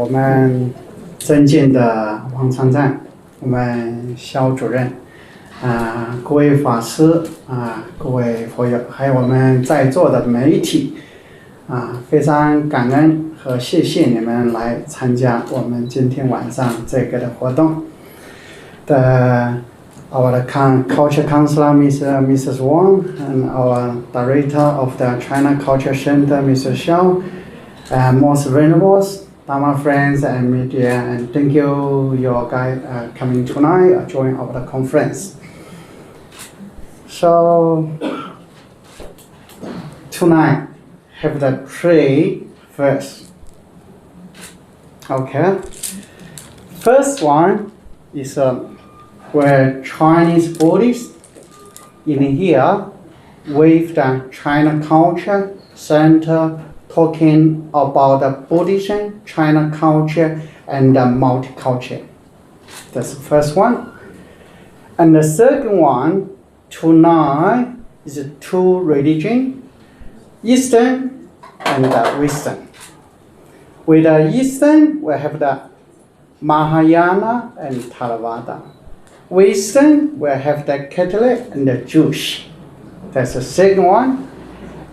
我们尊敬的王常赞，我们肖主任，各位法师各位佛友，还有我们在座的媒体，非常感恩和谢谢你们来参加我们今天晚上这个的活动。Our culture counselor, Mrs. Wang, and our director of the China Culture Center, Mr. Xiao, and most venerables, Dharma friends and media, and thank you guys coming tonight, join our conference. So tonight, have the pray first. Okay. First one is where Chinese Buddhists in here with the China Culture Center talking about the Buddhism, China culture, and the multicultural. That's the first one. And the second one, tonight, is two religions, Eastern and the Western. With the Eastern, we have the Mahayana and Theravada. Western, we have the Catholic and the Jewish. That's the second one.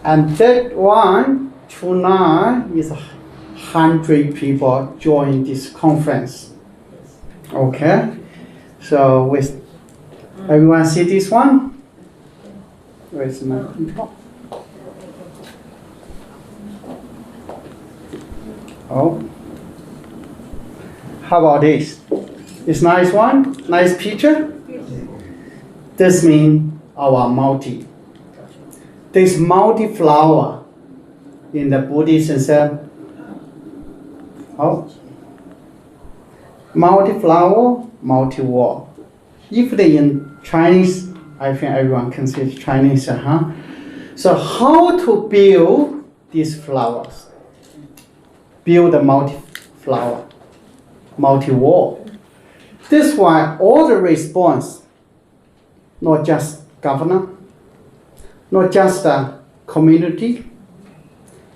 And that one, tonight, is 100 people join this conference. Okay? So, with everyone see this one? Where's my people? Oh. How about this? It's nice one? Nice picture? This means our multi. This multi-flower in the Buddhism said, multi-flower, multi-wall. If they in Chinese, I think everyone can say Chinese, So how to build these flowers? Build a multi-flower, multi-wall. This why all the response, not just governor, not just the community,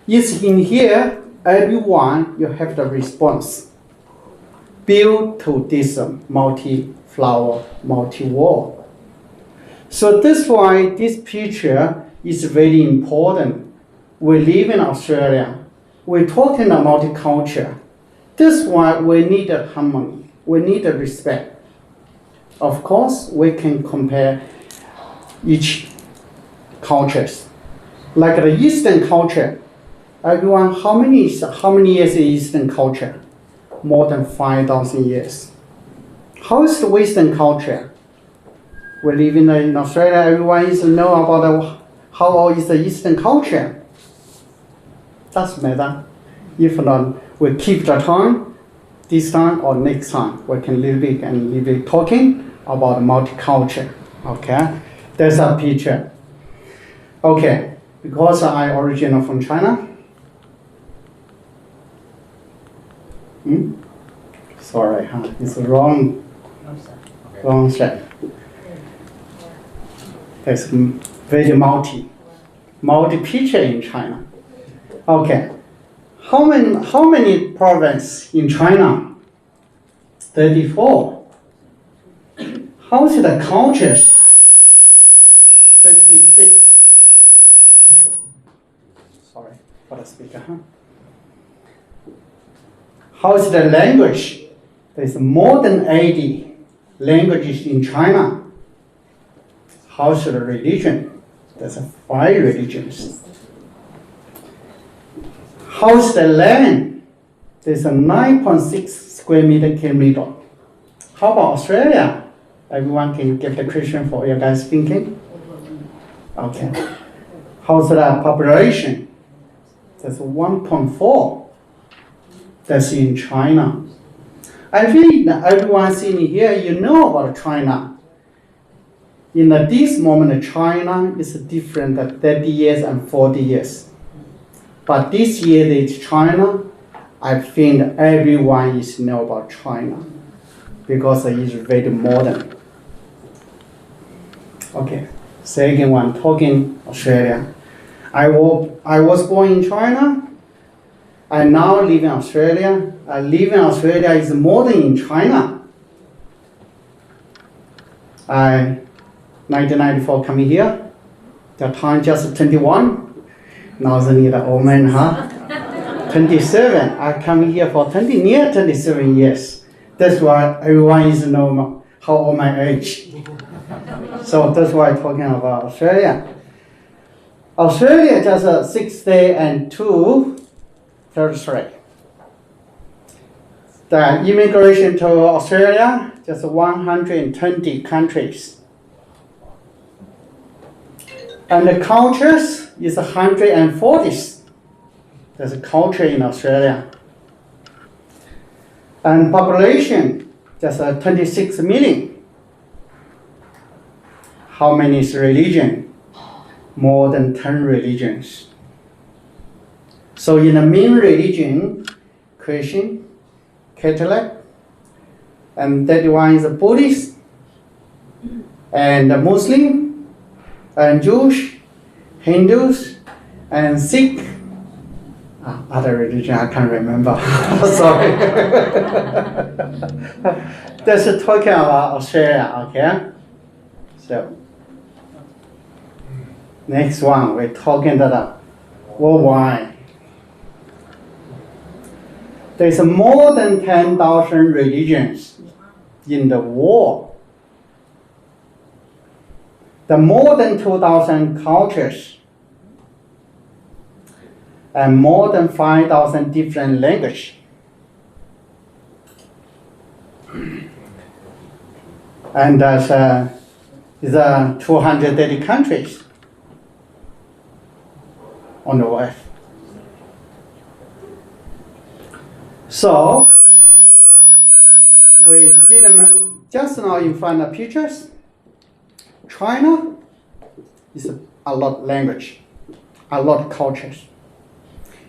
is in here, everyone, you have the response. Build to this multi-flower, multi-wall. So this why this picture is very important. We live in Australia. We're talking about multicultural. This why we need a harmony. We need a respect. Of course, we can compare each cultures. Like the Eastern culture, everyone, how many years is Eastern culture? More than 5,000 years. How is the Western culture? We live in Australia, everyone is know about how old is the Eastern culture. Doesn't matter. If not, we keep the time, this time or next time, we can little bit talking about multicultural. Okay, there's a picture. Okay, because I original from China. Sorry, it's wrong set. There's very multi picture in China. Okay. How many provinces in China? 34. How's the cultures? 56. Sorry for the speaker. How's the language? There's more than 80 languages in China. How's the religion? There's 5 religions. How's the land? There's a 9.6 square kilometer. How about Australia? Everyone can give the question for you guys thinking. Okay. How's the population? That's 1.4. That's in China. I think that everyone sitting here, you know about China. In this moment, China is different than 30 years and 40 years. But this year, it's China. I think everyone is know about China because it's very modern. Okay, second one, talking Australia. I was born in China. I now live in Australia. I live in Australia is more than in China. I 1994 coming here. The time just 21. Now the need old man, huh? 27. I come here for 27 years. That's why everyone is know how old my age. So that's why I'm talking about Australia. Australia just 6 days and 2 Thursday. The immigration to Australia, just 120 countries. And the cultures is 140. There's a culture in Australia. And population, just 26 million. How many is religion? More than 10 religions. So in the main religion, Christian, Catholic, and that one is Buddhist, and Muslim, and Jewish, Hindus, and Sikh. Other religion I can't remember. Sorry. That's talking about Australia, okay? So next one, we're talking about worldwide. There's more than 10,000 religions in the world. There are more than 2,000 cultures and more than 5,000 different languages. And there's 230 countries on the earth. So, we see them just now in front of pictures. China is a lot of language, a lot of cultures.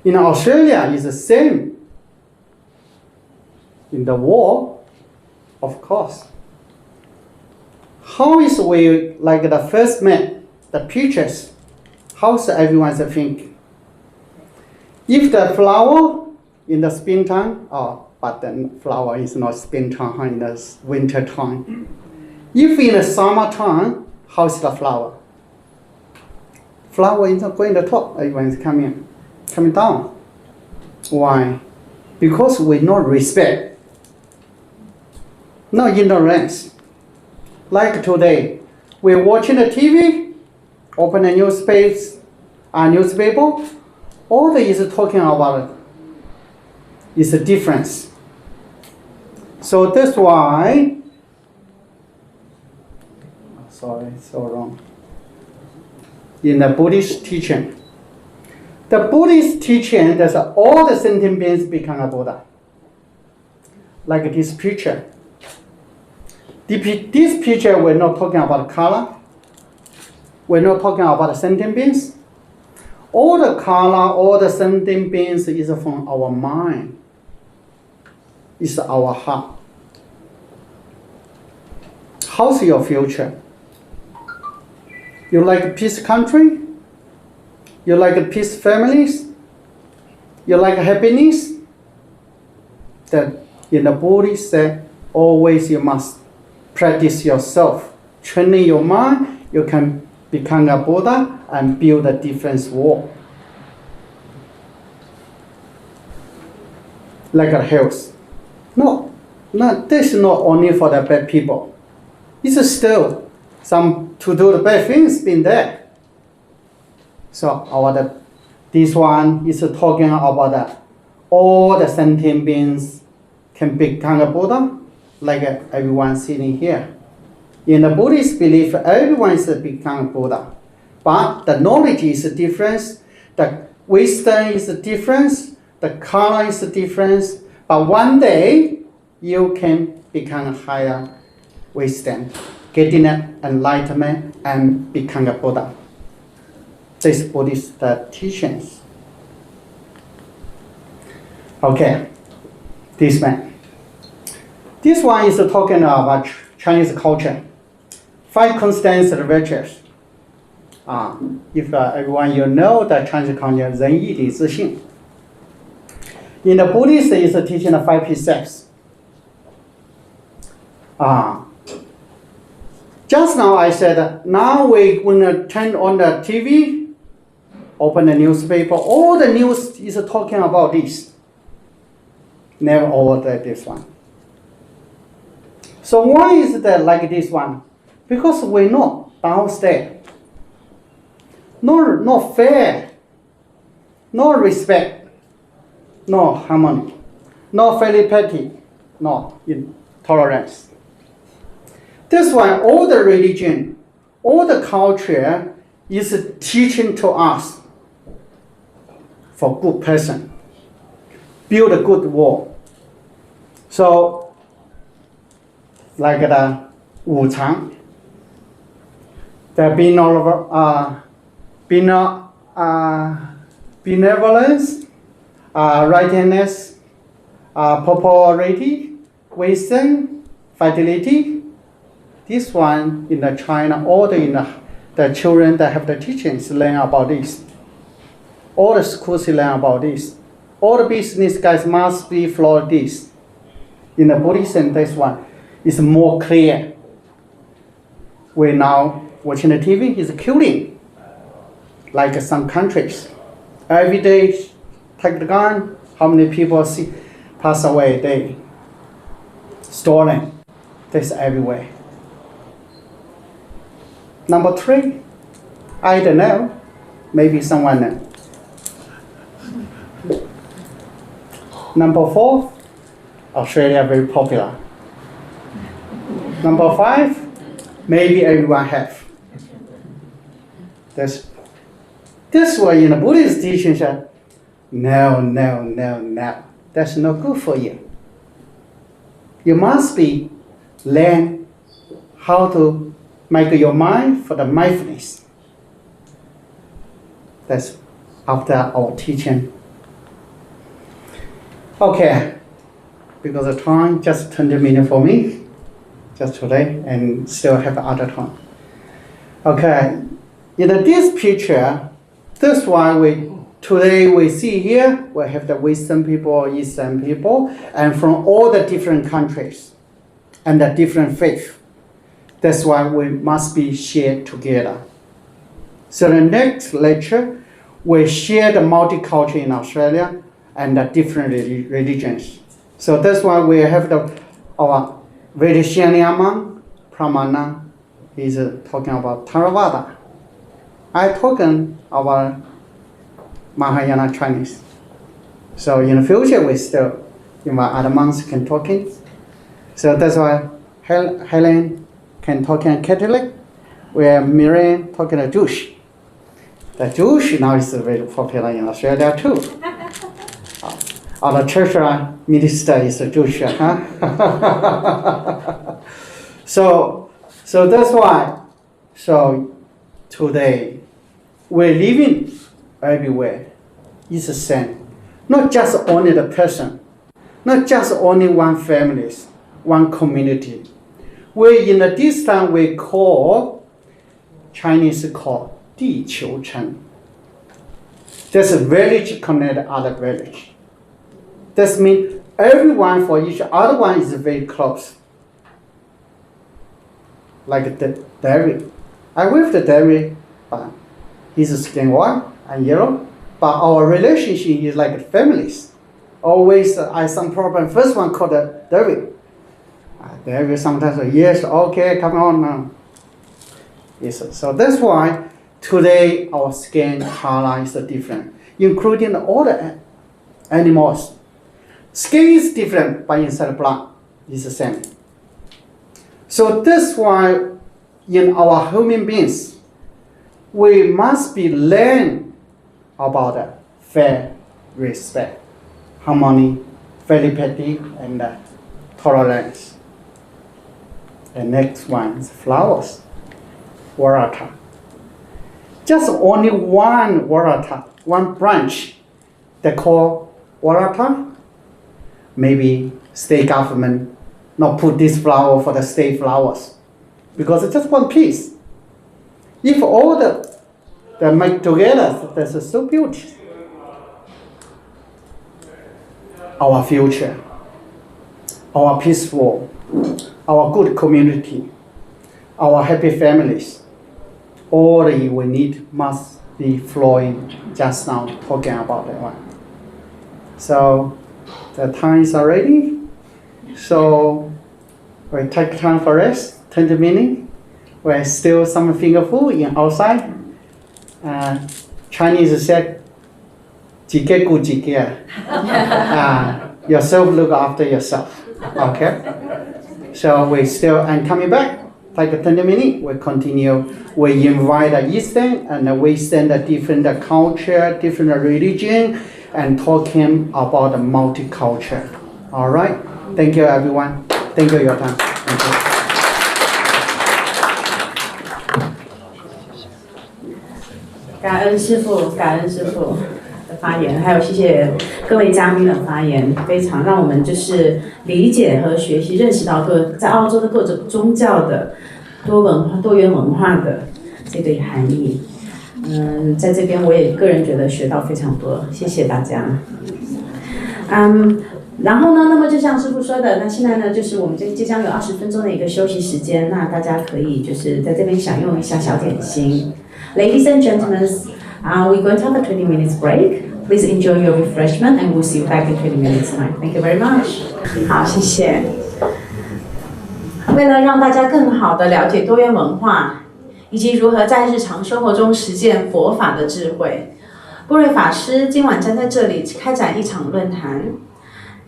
In Australia, it's the same. In the world, of course. How is we, like the first map, the pictures, how's everyone's thinking? If the flower in the springtime, but the flower is not springtime, in the winter time. If in the summertime, how's the flower? Flower is not going to top, everyone is coming down. Why? Because we not respect, no ignorance. Like today, we're watching the TV, open a newspaper, all that is talking about is a difference. So that's why, sorry, so wrong. In the Buddhist teaching, there's all the sentient beings become a Buddha. Like this picture. This picture, we're not talking about color. We're not talking about sentient beings. All the color, all the sentient beings is from our mind. It's our heart. How's your future? You like peace country? You like peace families? You like happiness? That in the Buddhist say, always you must practice yourself. Training your mind, you can become a Buddha and build a different world. Like a health. No, this is not only for the bad people. It's still some to do the bad things been there. So this one is talking about all the sentient beings can become a Buddha, like everyone sitting here. In the Buddhist belief, everyone is become Buddha. But the knowledge is different, the wisdom is different, the color is different. But one day, you can become higher wisdom, getting enlightenment, and become a Buddha. This Buddhist teachings. Okay, this man. This one is talking about Chinese culture. 5 constant virtues. If everyone you know the Chinese culture, 仁义礼智信. In the Buddhist, is teaching the 5 precepts. Just now I said, now we're going to turn on the TV, open the newspaper, all the news is talking about this. Never over this one. So why is that like this one? Because we know downstairs. No fair, no respect, no harmony, no filiality, no tolerance. That's why all the religion, all the culture is teaching to us for good person, build a good world. So, like the Wu Chang, the benevolence, righteousness, popularity, wisdom, fidelity. This one in the China, all the children that have the teachings learn about this. All the schools learn about this. All the business guys must be follow this. In the Buddhism, this one is more clear. We now watching the TV is killing, like some countries. Every day, take the gun. How many people pass away a day? Stolen. This everywhere. Number 3, I don't know. Maybe someone knows. Number 4, Australia very popular. Number 5, maybe everyone have. This way in the Buddhist teaching said, no. That's not good for you. You must be learn how to make your mind for the mindfulness. That's after our teaching. Okay, because the time just 20 minutes for me, just today, and still have other time. Okay, in this picture, that's why today we see here, we have the Western people, Eastern people, and from all the different countries and the different faiths. That's why we must be shared together. So the next lecture, we share the multicultural in Australia and the different religions. So that's why we have our Vedasyanyaman Pramana. He's talking about Theravada. I talking about Mahayana Chinese. So in the future, we still invite other monks can talking. So that's why Helen can talk in Catholic, where Miriam talking a Jewish. The Jewish now is very popular in Australia too. Our church minister is a Jewish, huh? So that's why. So today we're living everywhere. It's the same. Not just only the person, not just only one family, one community. We in this time we call Chinese called 地球城. There's a village connect other village. That means everyone for each other one is very close. Like the dairy. I with the dairy, but his skin white and yellow. But our relationship is like families. Always I some problem. First one called the dairy. There is sometimes yes, okay, come on now. Yes, so that's why today our skin color is different, including all the animals. Skin is different, but inside blood is the same. So that's why in our human beings, we must be learn about fair, respect, harmony, filiality, and tolerance. The next one is flowers, warata. Just only one warata, one branch, they call warata. Maybe state government not put this flower for the state flowers, because it's just one piece. If all they make together, that's so beautiful. our future, our peaceful, our good community, our happy families. All we need must be flowing just now, talking about that one. So the time is already. So we take time for rest, 20 minutes. We're still some finger food in outside. Chinese said, 自己顾自己. Yourself look after yourself. Okay? So we still, and coming back, take a 20 minutes, we continue. We invite the Eastern and Western, the different culture, different religion, and talking about the multicultural. All right? Thank you, everyone. Thank you for your time. Thank you. 感恩师父，感恩师父的发言，还有谢谢各位嘉宾的发言，非常让我们就是理解和学习、认识到在澳洲的各种宗教的多元文化的这个含义。在这边我也个人觉得学到非常多，谢谢大家。然后呢，那么就像师父说的，那现在呢，就是我们即将有20分钟的一个休息时间，那大家可以就是在这边享用一下小点心。Ladies and gentlemen, we're going to have a 20 minutes break. Please enjoy your refreshment, and we'll see you back in 20 minutes time. Thank you very much. 好，谢谢。为了让大家更好地了解多元文化，以及如何在日常生活中实践佛法的智慧，布瑞法师今晚将在这里开展一场论坛。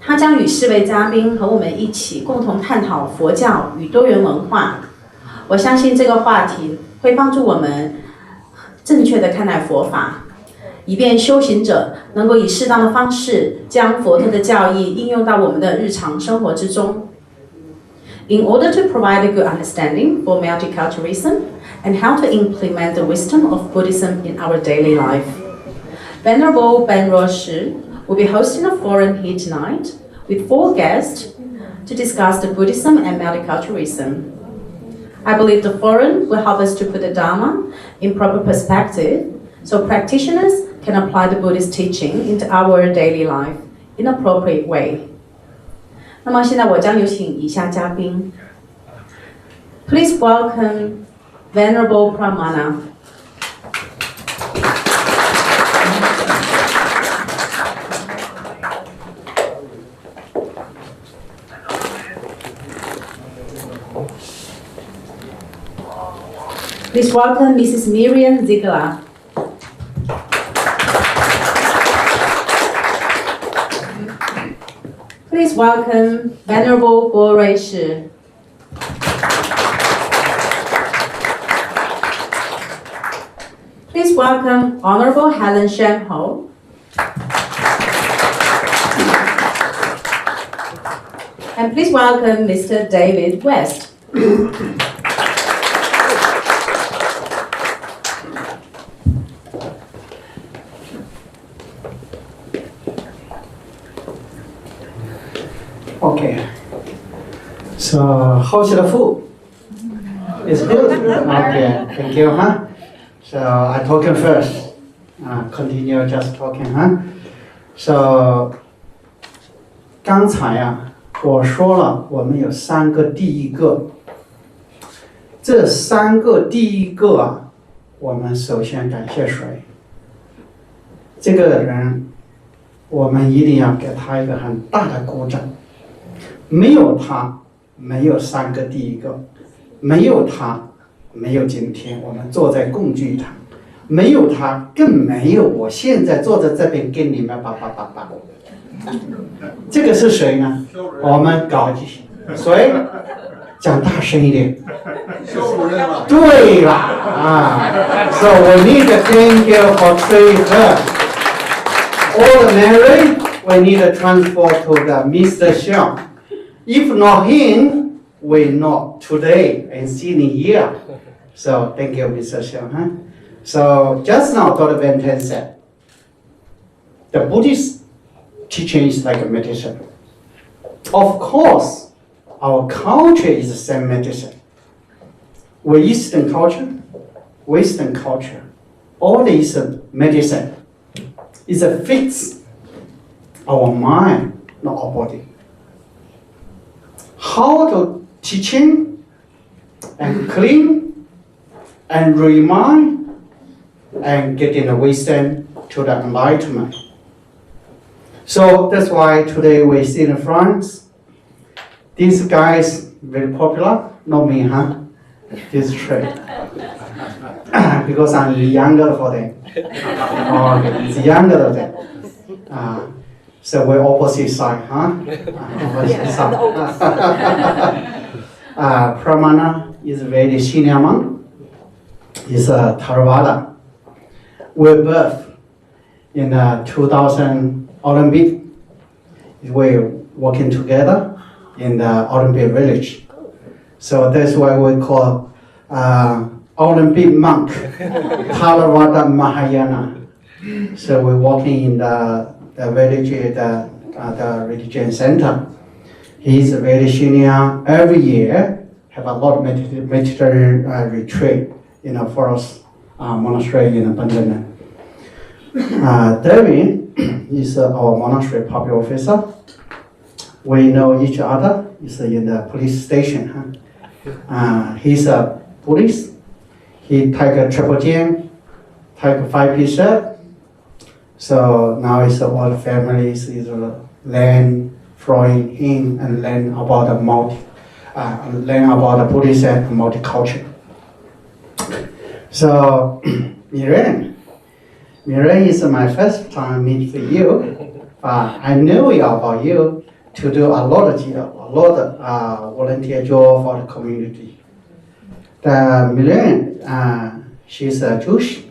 他将与4位嘉宾和我们一起共同探讨佛教与多元文化。我相信这个话题会帮助我们正确地看待佛法，以便修行者能够以适当的方式将佛陀的教义应用到我们的日常生活之中。In order to provide a good understanding for multiculturalism and how to implement the wisdom of Buddhism in our daily life, Venerable Ban Ruo Shi will be hosting a forum here tonight with 4 guests to discuss the Buddhism and multiculturalism. I believe the forum will help us to put the Dharma in proper perspective so practitioners can apply the Buddhist teaching into our daily life in an appropriate way. 那么现在我将有请以下嘉宾。Please welcome Venerable Prajna. Please welcome Mrs. Miriam Ziegler. Please welcome Venerable Ban Ruo Shi. Please welcome Honorable Helen Shen Ho. And please welcome Mr. David West. Okay. So how's the food? It's good. Okay. Thank you, huh? So I talking first. Continue just talking, huh? So 刚才啊，我说了，我们有3个第一个。这3个第一个啊，我们首先感谢谁？这个人，我们一定要给他一个很大的鼓掌。没有他，没有3个第一个，没有他，没有今天我们坐在共聚堂，没有他，更没有我现在坐在这边跟你们叭叭叭叭。这个是谁呢？我们搞谁？讲大声一点。对了啊 ，So we need to thank you for training her. All the married, we need to transfer to the Mr. Xiang. If not him, we're not today and sitting here. So thank you, Mr. Xiang. Huh? So just now, Dr. Benten said, the Buddhist teaching is like a medicine. Of course, our culture is the same medicine. We're Eastern culture, Western culture. All is a medicine. It's a fix our mind not our body. How to teaching and clean and remind and getting the wisdom to the enlightenment. So that's why today we see in France, these guys very popular, not me, huh? This trade. Because I'm younger for them. It's younger than them. So we're opposite side, huh? Opposite side. Pramana is a very senior monk. He's a Theravada. We both in 2000 Olympic. We're working together in the Olympic village. So that's why we call Olympic monk, Theravada Mahayana. So we're working in the village, the religion center. He's a very senior. Every year have a lot of meditative retreat in a forest monastery in Abandonment. David is our monastery public officer. We know each other. He's in the police station. He's a Buddhist. He take a triple gym, take a 5-piece set. So now it's all the families is learn flowing in and learn about the Buddhism and multiculture. So Miren is my first time meet for you. I know about you to do a lot of volunteer job for the community. Miren, she's a Jewish.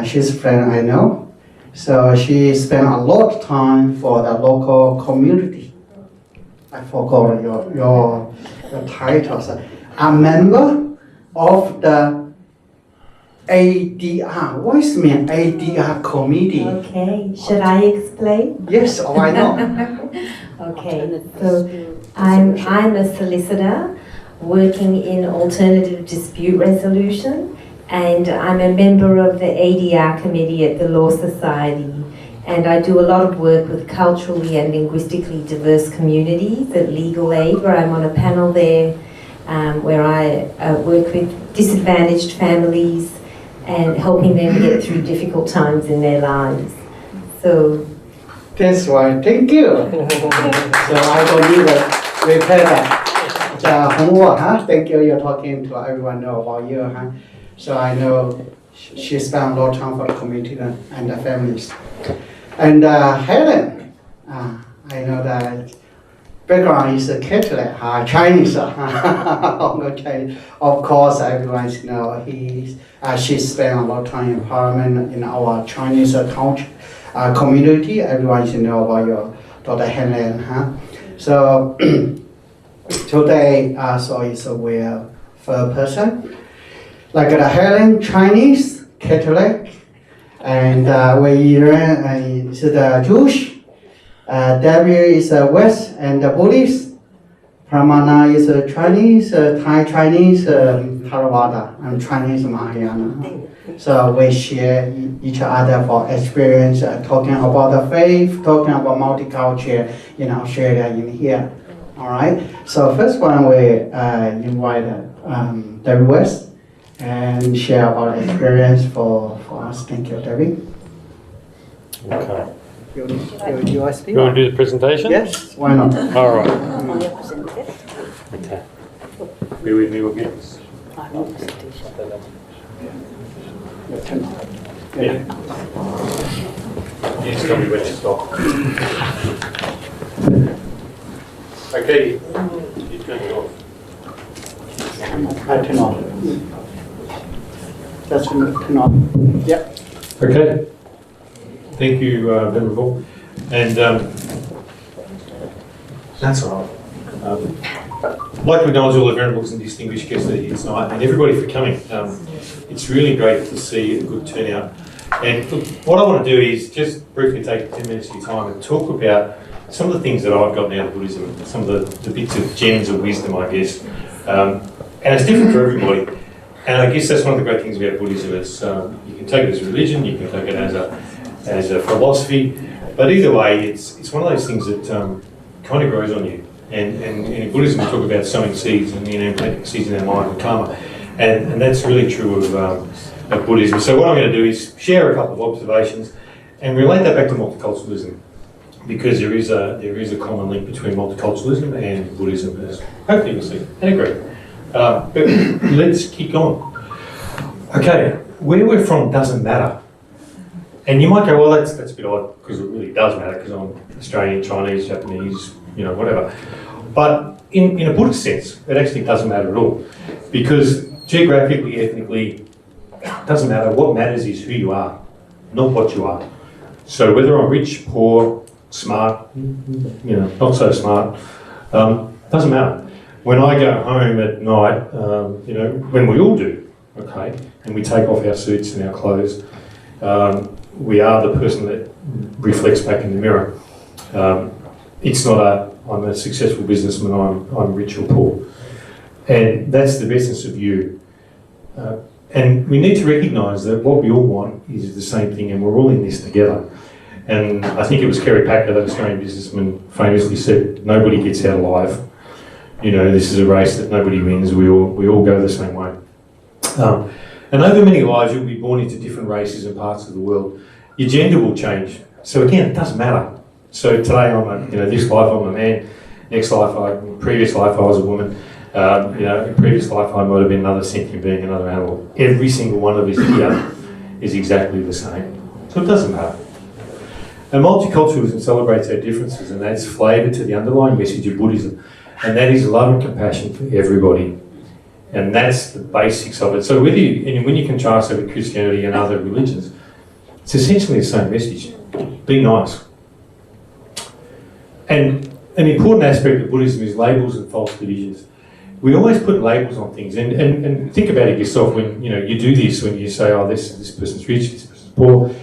She's a friend I know. So she spent a lot of time for the local community. I forgot your titles. A member of the ADR. What does it mean, ADR committee? Okay, should I explain? Yes, why not? Okay, so I'm a solicitor working in alternative dispute resolution, and I'm a member of the ADR committee at the Law Society, and I do a lot of work with culturally and linguistically diverse communities at Legal Aid, where I'm on a panel there, where I work with disadvantaged families and helping them get through difficult times in their lives. So that's why, thank you. So I don't need to repeat that. Homework, huh? Thank you, you're talking to everyone know about you, huh? So I know she spent a lot of time for the community and the families. And Helen, I know that background is Catholic, Chinese. Of course, everyone know she spent a lot of time in Parliament in our Chinese culture community. Everyone know about your daughter Helen, huh? So today, so it's a weird third person. Like the Helen, Chinese, Catholic, and we is the Jewish. W is West and the Buddhist. Pramana is Chinese, Thai Chinese, Theravada, and Chinese Mahayana. So we share each other for experience, talking about the faith, talking about multicultural in Australia in here. All right. So first one we invite David West and share our experience for us. Thank you, David. Okay. You You want to do the presentation? Yes, why not? All right. Okay. Bear with me, we'll get this. Yeah. You just tell me when to stop. Okay. You turn it off. I turn off. Just turn off. Yep. Okay. Thank you, Venerable. And that's all right. I'd like to acknowledge all the Venerables and distinguished guests that are here tonight, and everybody for coming. It's really great to see a good turnout. And look, what I want to do is just briefly take 10 minutes of your time and talk about some of the things that I've gotten out of Buddhism, some of the bits of gems of wisdom, I guess. And it's different for everybody. And I guess that's one of the great things about Buddhism is you can take it as a religion, you can take it as a philosophy, But either way, it's one of those things that kind of grows on you. And in Buddhism, we talk about sowing seeds and planting seeds in our mind and karma. And that's really true of Buddhism. So what I'm going to do is share a couple of observations and relate that back to multiculturalism, because there is a common link between multiculturalism and Buddhism, as hopefully you'll see and agree. But let's keep going. Okay, where we're from doesn't matter. And you might go, well, that's a bit odd, because it really does matter, because I'm Australian, Chinese, Japanese, whatever. But in a Buddhist sense, it actually doesn't matter at all, because geographically, ethnically, it doesn't matter. What matters is who you are, not what you are. So whether I'm rich, poor, smart, not so smart, doesn't matter. When I go home at night, when we all do, okay, and we take off our suits and our clothes, we are the person that reflects back in the mirror. It's not I'm a successful businessman, I'm rich or poor. And that's the essence of you. And we need to recognise that what we all want is the same thing, and we're all in this together. And I think it was Kerry Packer, that Australian businessman, famously said, nobody gets out alive. This is a race that nobody wins, we all go the same way. And over many lives, you'll be born into different races and parts of the world. Your gender will change. So again, it doesn't matter. So today this life I'm a man, next life, previous life I was a woman, in previous life I might have been another sentient being, another animal. Every single one of us here is exactly the same. So it doesn't matter. And multiculturalism celebrates our differences and adds flavour to the underlying message of Buddhism, and that is love and compassion for everybody. And that's the basics of it. So when you contrast it with Christianity and other religions, it's essentially the same message. Be nice. And an important aspect of Buddhism is labels and false divisions. We always put labels on things, and think about it yourself when you do this, when you say, oh, this person's rich, this person's poor,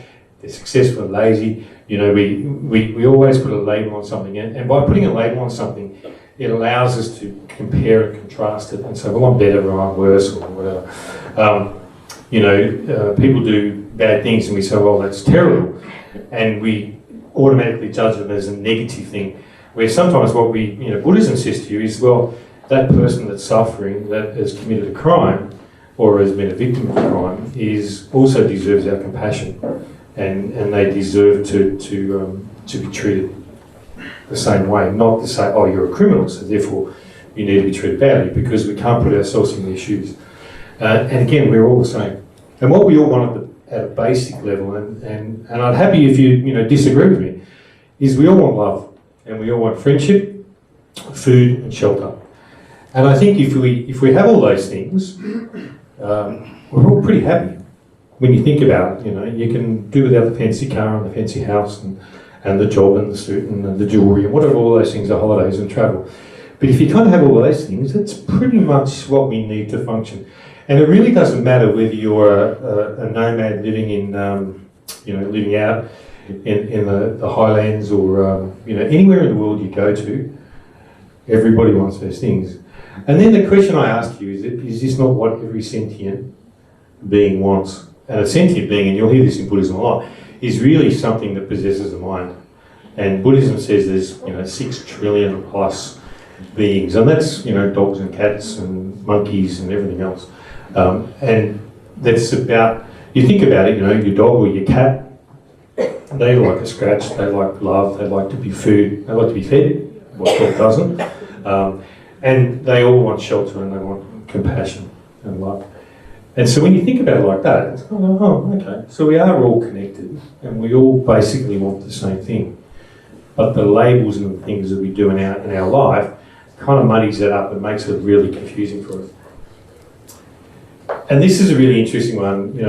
they're successful and lazy. We always put a label on something, and by putting a label on something, it allows us to compare and contrast it and say, well, I'm better or I'm worse or whatever. People do bad things and we say, well, that's terrible. And we automatically judge them as a negative thing. Where sometimes what Buddhism says to you is, well, that person that's suffering, that has committed a crime or has been a victim of a crime, also deserves our compassion. And they deserve to be treated the same way, not to say, oh, you're a criminal, so therefore you need to be treated badly, because we can't put ourselves in their shoes. And again, we're all the same. And what we all want at a basic level, and I'd happy if you disagree with me, is we all want love, and we all want friendship, food, and shelter. And I think if we have all those things, we're all pretty happy. When you think about it, you can do without the fancy car and the fancy house and the job and the suit and the jewellery and whatever all those things are, holidays and travel. But if you kind of have all those things, that's pretty much what we need to function. And it really doesn't matter whether you're a nomad living in, living out in the highlands or, anywhere in the world you go to, everybody wants those things. And then the question I ask you is this not what every sentient being wants? And a sentient being, and you'll hear this in Buddhism a lot, is really something that possesses a mind. And Buddhism says there's 6 trillion plus beings, and that's dogs and cats and monkeys and everything else. And that's about, you think about it, your dog or your cat, they like a scratch, they like love, they like to be food, they like to be fed, what dog doesn't. And they all want shelter and they want compassion and love. And so when you think about it like that, it's okay. So we are all connected and we all basically want the same thing. But the labels and the things that we do in our life kind of muddies that up and makes it really confusing for us. And this is a really interesting one, and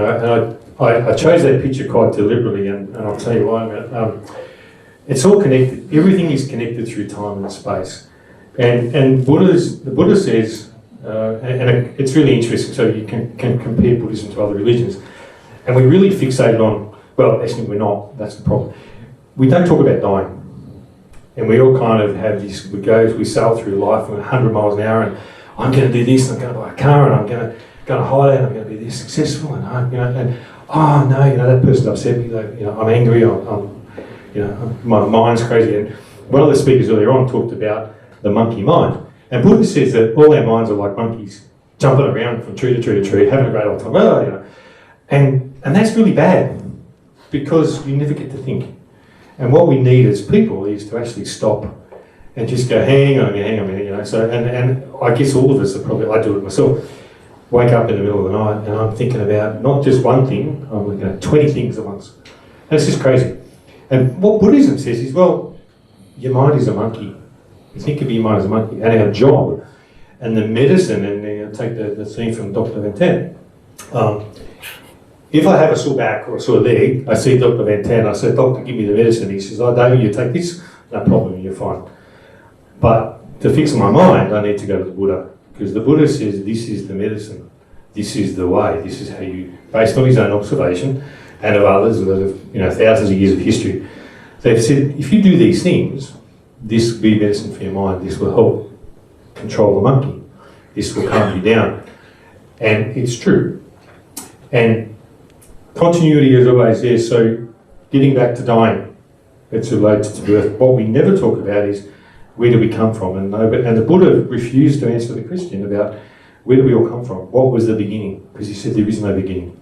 I chose that picture quite deliberately, and I'll tell you why. It's all connected. Everything is connected through time and space. And the Buddha says, and it's really interesting, so you can compare Buddhism to other religions. And we really fixated on, well, actually we're not, that's the problem. We don't talk about dying. And we all kind of have this, we sail through life at 100 miles an hour, and I'm going to do this, and I'm going to buy a car, and I'm going to go on holiday, and I'm going to be this successful, and that person's upset me, I'm angry, my mind's crazy. And one of the speakers earlier on talked about the monkey mind. And Buddha says that all our minds are like monkeys, jumping around from tree to tree to tree, having a great old time. And that's really bad, because you never get to think. And what we need as people is to actually stop and just go, hang on a minute, So, and I guess all of us are probably, I do it myself, wake up in the middle of the night and I'm thinking about not just one thing, I'm looking at 20 things at once. And it's just crazy. And what Buddhism says is, well, your mind is a monkey. You think of your mind as a monkey, and our job, and the medicine, and take the theme from Dr. Van Tan. If I have a sore back or a sore leg, I see Dr. Van Tan, I say, doctor, give me the medicine. He says, oh, David, you take this, no problem, you're fine. But to fix my mind, I need to go to the Buddha, because the Buddha says this is the medicine, this is the way, this is how you, based on his own observation and of others that have, thousands of years of history, they've said, if you do these things, this will be medicine for your mind, this will help control the monkey, this will calm you down. And it's true. And continuity is always there, so getting back to dying, it's related to birth. What we never talk about is where do we come from? And the Buddha refused to answer the question about where do we all come from? What was the beginning? Because he said there is no beginning.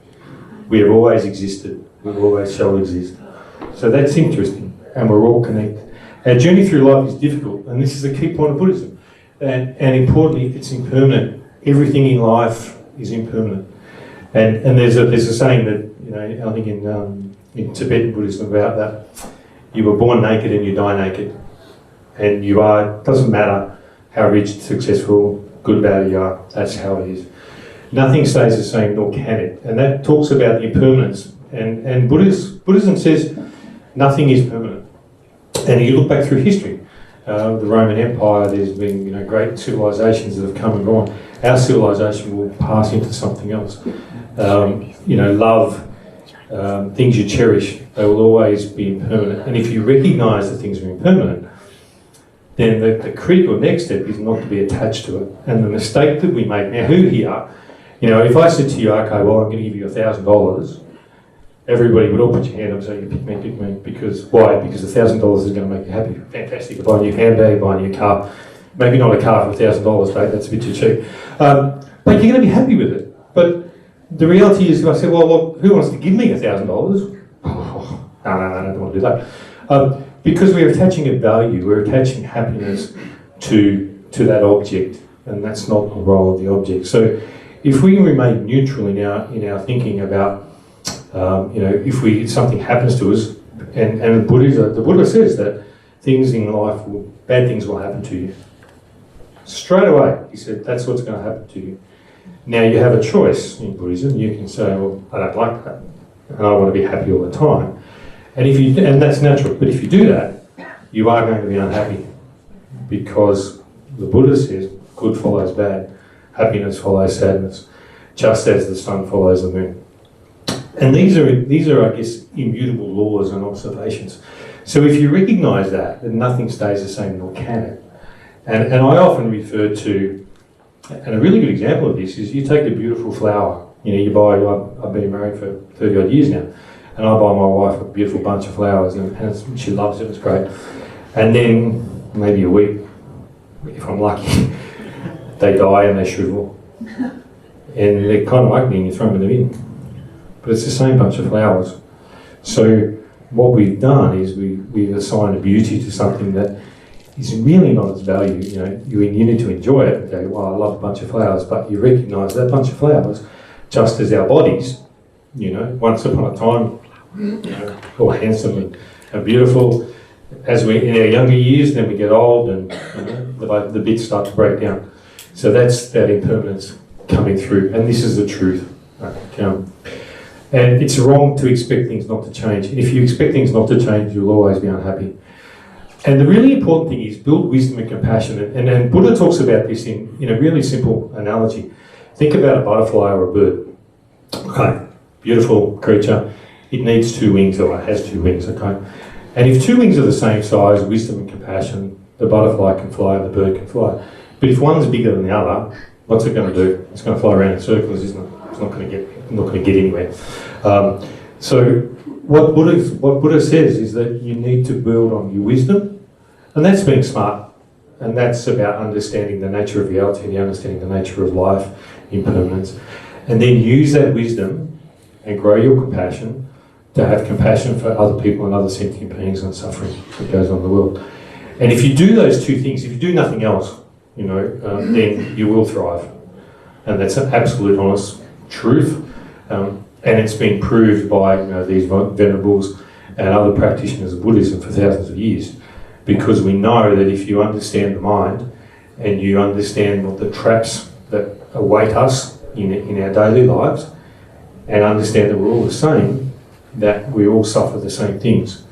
We have always existed, we always shall exist. So that's interesting, and we're all connected. Our journey through life is difficult, and this is a key point of Buddhism. And importantly, it's impermanent. Everything in life is impermanent. And there's a saying that, I think in Tibetan Buddhism about that, you were born naked and you die naked. And you are, it doesn't matter how rich, successful, good, bad you are, that's how it is. Nothing stays the same, nor can it. And that talks about the impermanence. And Buddhism says nothing is permanent. And you look back through history, the Roman Empire, there's been great civilizations that have come and gone. Our civilization will pass into something else. Love, things you cherish, they will always be impermanent. And if you recognise that things are impermanent, then the critical next step is not to be attached to it. And the mistake that we make, now who here, if I said to you, okay, well, I'm going to give you $1,000, everybody would all put your hand up and say, you pick me. Because why? Because $1,000 is going to make you happy. Fantastic. Buy a new handbag, buy a new car. Maybe not a car for $1,000, Dave, that's a bit too cheap. But you're going to be happy with it. But the reality is, if I said, well, look, who wants to give me $1,000? No, I don't want to do that. Because we're attaching a value, we're attaching happiness to that object, and that's not the role of the object. So if we remain neutral in our thinking about, if something happens to us, and the Buddha says that things in life, bad things will happen to you. Straight away, he said, that's what's going to happen to you. Now you have a choice in Buddhism. You can say, well, I don't like that, and I want to be happy all the time. And that's natural. But if you do that, you are going to be unhappy, because the Buddha says good follows bad, happiness follows sadness, just as the sun follows the moon. And these are, I guess, immutable laws and observations. So if you recognise that, then nothing stays the same, nor can it. And I often refer to, and a really good example of this is you take a beautiful flower. You buy, I've been married for 30 odd years now, and I buy my wife a beautiful bunch of flowers, and she loves it, it's great. And then, maybe a week, if I'm lucky, they die and they shrivel. And they're kind of ugly and you throw them in the bin. But it's the same bunch of flowers. So what we've done is we've assigned a beauty to something that is really not its value. You need to enjoy it and go, well, I love a bunch of flowers, but you recognise that bunch of flowers, just as our bodies, once upon a time, all handsome and beautiful. As we're in our younger years, then we get old and the bits start to break down. So that's that impermanence coming through, and this is the truth. And it's wrong to expect things not to change. And if you expect things not to change, you'll always be unhappy. And the really important thing is build wisdom and compassion. And Buddha talks about this in a really simple analogy. Think about a butterfly or a bird. Okay, beautiful creature. It needs 2 wings, or it has 2 wings, okay? And if 2 wings are the same size, wisdom and compassion, the butterfly can fly and the bird can fly. But if one's bigger than the other, what's it going to do? It's going to fly around in circles, isn't it? It's not going to get anywhere. So what Buddha says is that you need to build on your wisdom, and that's being smart, and that's about understanding the nature of reality and understanding the nature of life, impermanence, and then use that wisdom and grow your compassion to have compassion for other people and other sentient beings and suffering that goes on in the world. And if you do those two things, if you do nothing else, then you will thrive. And that's an absolute honest truth. And it's been proved by these venerables and other practitioners of Buddhism for thousands of years, because we know that if you understand the mind and you understand what the traps that await us in our daily lives, and understand that we're all the same, that we all suffer the same things.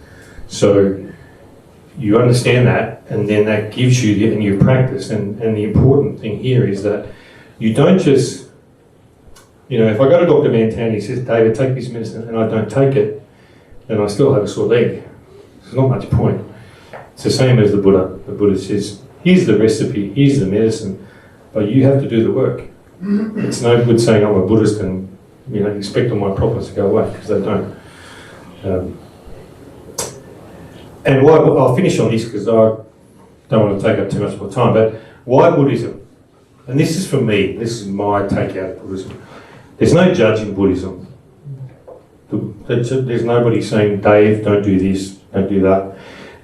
So you understand that, and then that gives you and you practice. And the important thing here is that you don't just, if I go to Dr. Mantan, he says, David, take this medicine, and I don't take it, then I still have a sore leg. There's not much point. It's the same as the Buddha. The Buddha says, here's the recipe, here's the medicine, but you have to do the work. It's no good saying I'm a Buddhist and expect all my problems to go away, because they don't. And why, I'll finish on this because I don't want to take up too much more time, but why Buddhism? And this is for me, this is my take out of Buddhism. There's no judging Buddhism. There's nobody saying, Dave, don't do this, don't do that.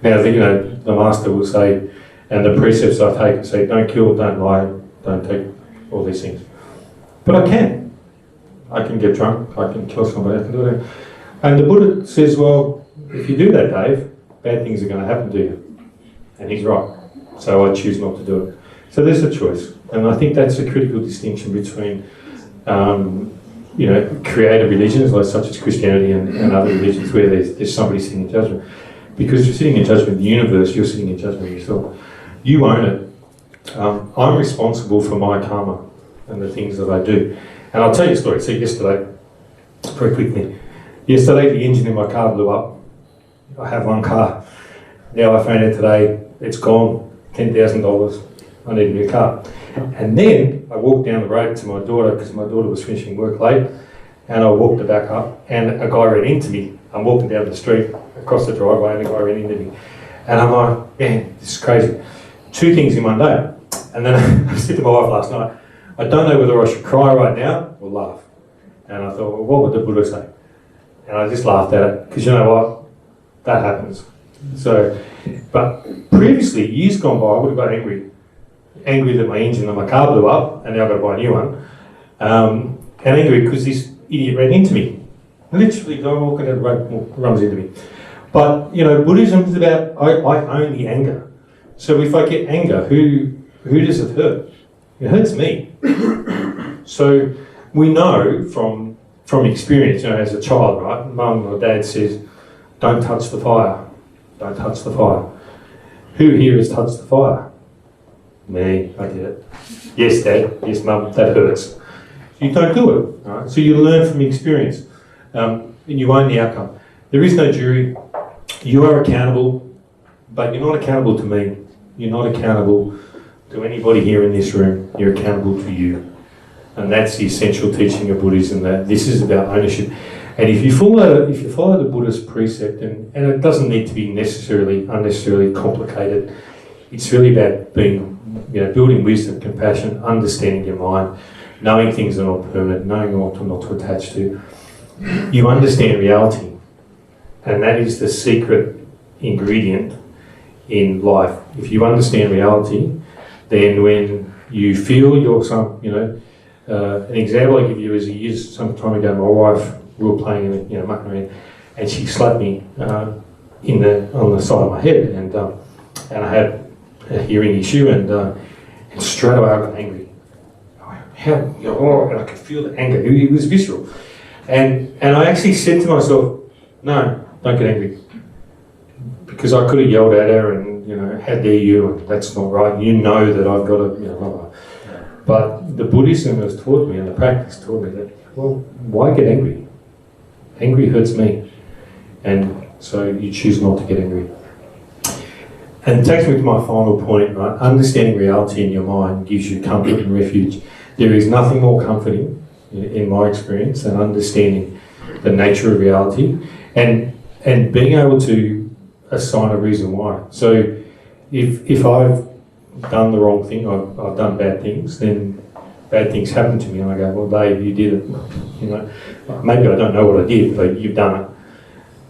Now, the master will say, and the precepts I take say, don't kill, don't lie, don't take all these things. But I can. I can get drunk, I can kill somebody, I can do that. And the Buddha says, well, if you do that, Dave, bad things are going to happen to you. And he's right. So I choose not to do it. So there's a choice. And I think that's a critical distinction between creative religions like such as Christianity and other religions where there's somebody sitting in judgment. Because you're sitting in judgment of the universe, you're sitting in judgment of yourself. You own it. I'm responsible for my karma and the things that I do. And I'll tell you a story. So yesterday, very quickly, yesterday the engine in my car blew up. I have one car. Now I found out today it's gone, $10,000. I need a new car. And then I walked down the road to my daughter because my daughter was finishing work late, and I walked her back up and a guy ran into me. I'm walking down the street across the driveway and a guy ran into me. And I'm like, man, this is crazy. Two things in one day. And then I said to my wife last night, I don't know whether I should cry right now or laugh. And I thought, well, what would the Buddha say? And I just laughed at it, because you know what? That happens. So, but previously, years gone by, I would have got angry. Angry that my engine on my car blew up, and now I've got to buy a new one. And angry because this idiot ran into me. Literally, I'm walking down the road, runs into me. But, Buddhism is about, I own the anger. So if I get anger, who does it hurt? It hurts me. So we know from experience, as a child, right? Mum or dad says, don't touch the fire. Don't touch the fire. Who here has touched the fire? Me, I did it. Yes, Dad. Yes, Mum, that hurts. You don't do it. Right? So you learn from experience. And you own the outcome. There is no jury. You are accountable, but you're not accountable to me. You're not accountable to anybody here in this room. You're accountable to you. And that's the essential teaching of Buddhism, that this is about ownership. And if you follow the Buddhist precept, and it doesn't need to be unnecessarily complicated, it's really about building wisdom, compassion, understanding your mind, knowing things are not permanent, knowing what not to attach to. You understand reality, and that is the secret ingredient in life. If you understand reality, then when you feel an example I give you is some time ago, my wife, we were playing, mucking around, and she slapped me on the side of my head, and I had a hearing issue, and straight away I got angry. And I could feel the anger. It was visceral, and I actually said to myself, no, don't get angry, because I could have yelled at her and how dare you, and that's not right. You know that I've got to blah, blah. But the Buddhism has taught me, and the practice taught me that, well, why get angry? Angry hurts me. And so you choose not to get angry. And it takes me to my final point, right? Understanding reality in your mind gives you comfort and refuge. There is nothing more comforting, in my experience, than understanding the nature of reality, and being able to assign a reason why. So if I've done the wrong thing, I've done bad things, then bad things happen to me, and I go, well, Dave, you did it. You know, maybe I don't know what I did, but you've done it.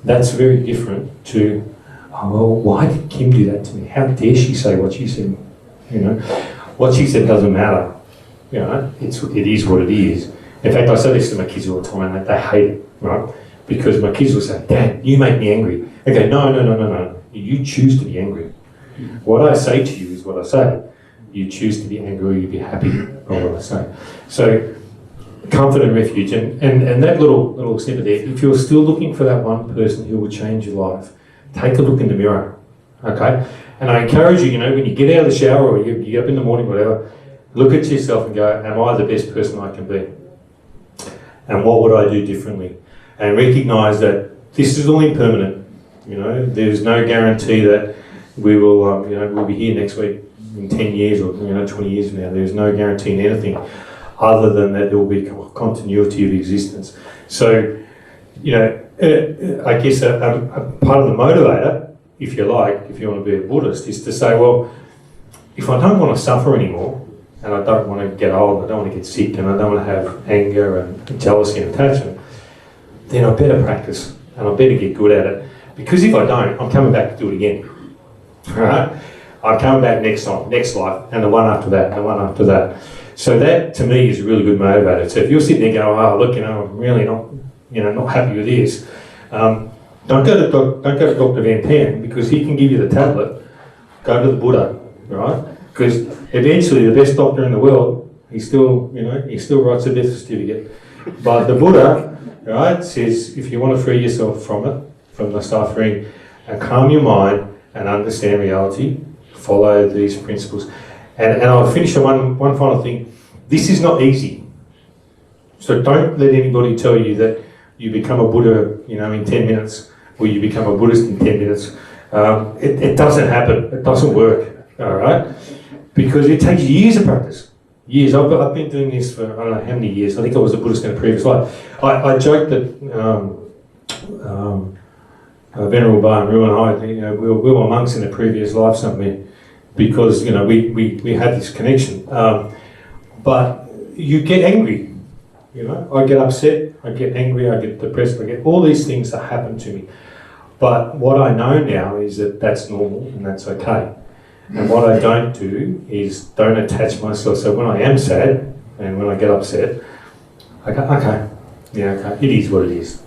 That's very different to, oh, well, why did Kim do that to me? How dare she say what she said? You know, what she said doesn't matter. You know, it is what it is. In fact, I say this to my kids all the time, and they hate it, right? Because my kids will say, Dad, you make me angry. I go, no. You choose to be angry. What I say to you is what I say. You choose to be angry or you be happy on what I say. So, comfort and refuge, and that little snippet there, if you're still looking for that one person who will change your life, take a look in the mirror, okay? And I encourage you, you know, when you get out of the shower or you get up in the morning, whatever, look at yourself and go, am I the best person I can be? And what would I do differently? And recognise that this is all impermanent. You know, there's no guarantee that we will, we'll be here next week in 10 years or 20 years from now. There's no guarantee in anything other than that there will be continuity of existence. So, you know, I guess a part of the motivator, if you like, if you want to be a Buddhist, is to say, well, if I don't want to suffer anymore, and I don't want to get old, I don't want to get sick, and I don't want to have anger and jealousy and attachment, then I better practice and I better get good at it. Because if I don't, I'm coming back to do it again. Right? I'm coming back next time, next life, and the one after that, and the one after that. So that, to me, is a really good motivator. So if you're sitting there going, oh, look, I'm really not happy with this, don't go to Dr. Van Pan, because he can give you the tablet. Go to the Buddha, right? Because eventually, the best doctor in the world, he still writes a death certificate. But the Buddha, right, says if you want to free yourself from it, from the suffering, and calm your mind and understand reality, follow these principles. And I'll finish on one final thing. This is not easy. So don't let anybody tell you that you become a Buddha, in 10 minutes, or you become a Buddhist in 10 minutes. It doesn't happen. It doesn't work. All right? Because it takes years of practice. Years. I've been doing this for I don't know how many years. I think I was a Buddhist in a previous life. I joked that Venerable Ban Ruo and I, we were monks in a previous life somewhere, because we had this connection. But you get angry. I get upset. I get angry. I get depressed. I get all these things that happen to me. But what I know now is that that's normal and that's okay. And what I don't do is don't attach myself. So when I am sad and when I get upset, I go, okay, it is what it is.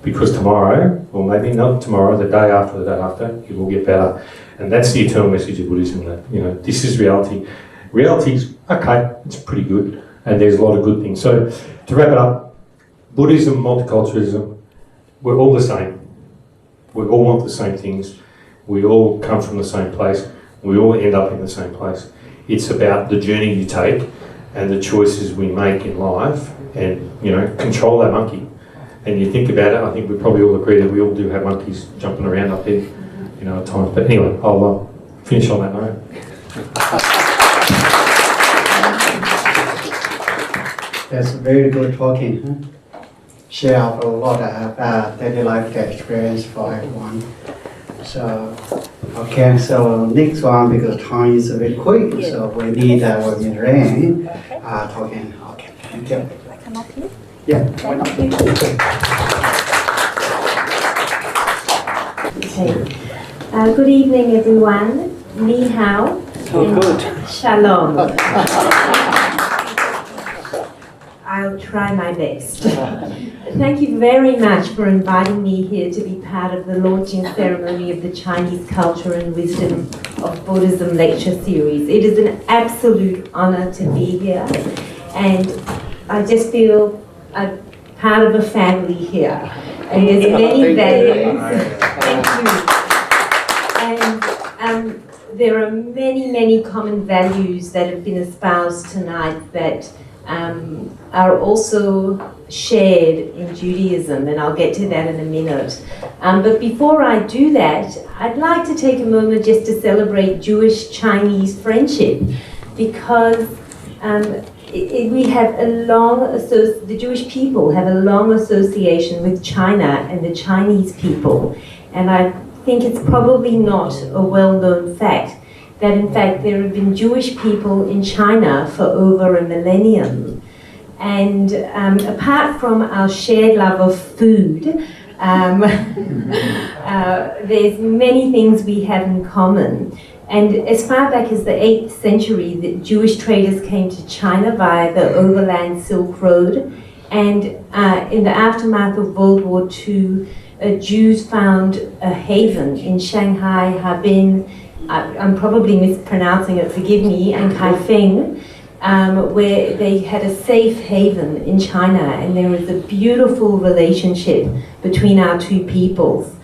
Because tomorrow, or maybe not tomorrow, the day after, it will get better. And that's the eternal message of Buddhism, that, this is reality. Reality's okay, it's pretty good, and there's a lot of good things. So to wrap it up, Buddhism, multiculturalism, we're all the same. We all want the same things. We all come from the same place. We all end up in the same place. It's about the journey you take and the choices we make in life, and control that monkey. And you think about it, I think we probably all agree that we all do have monkeys jumping around up there, at times. But anyway, I'll finish on that note. That's very good talking. Share a lot of daily life experience for everyone. So, okay, so next one, because time is very quick, so we need rain talking. Okay, thank you. Come up here? Yeah, why not? Okay. Good evening, everyone. Ni hao. Good. Shalom. I'll try my best. Thank you very much for inviting me here to be part of the launching ceremony of the Chinese Culture and Wisdom of Buddhism lecture series. It is an absolute honor to be here, and I just feel I'm part of a family here. And there's many values. Thank you. And there are many common values that have been espoused tonight that are also shared in Judaism, and I'll get to that in a minute. But before I do that, I'd like to take a moment just to celebrate Jewish-Chinese friendship, because we have the Jewish people have a long association with China and the Chinese people. And I think it's probably not a well-known fact that in fact there have been Jewish people in China for over a millennium. And apart from our shared love of food, there's many things we have in common. And as far back as the 8th century, the Jewish traders came to China via the overland Silk Road. And in the aftermath of World War II, Jews found a haven in Shanghai, Harbin, I'm probably mispronouncing it, forgive me, and Kaifeng, where they had a safe haven in China, and there was a beautiful relationship between our two peoples.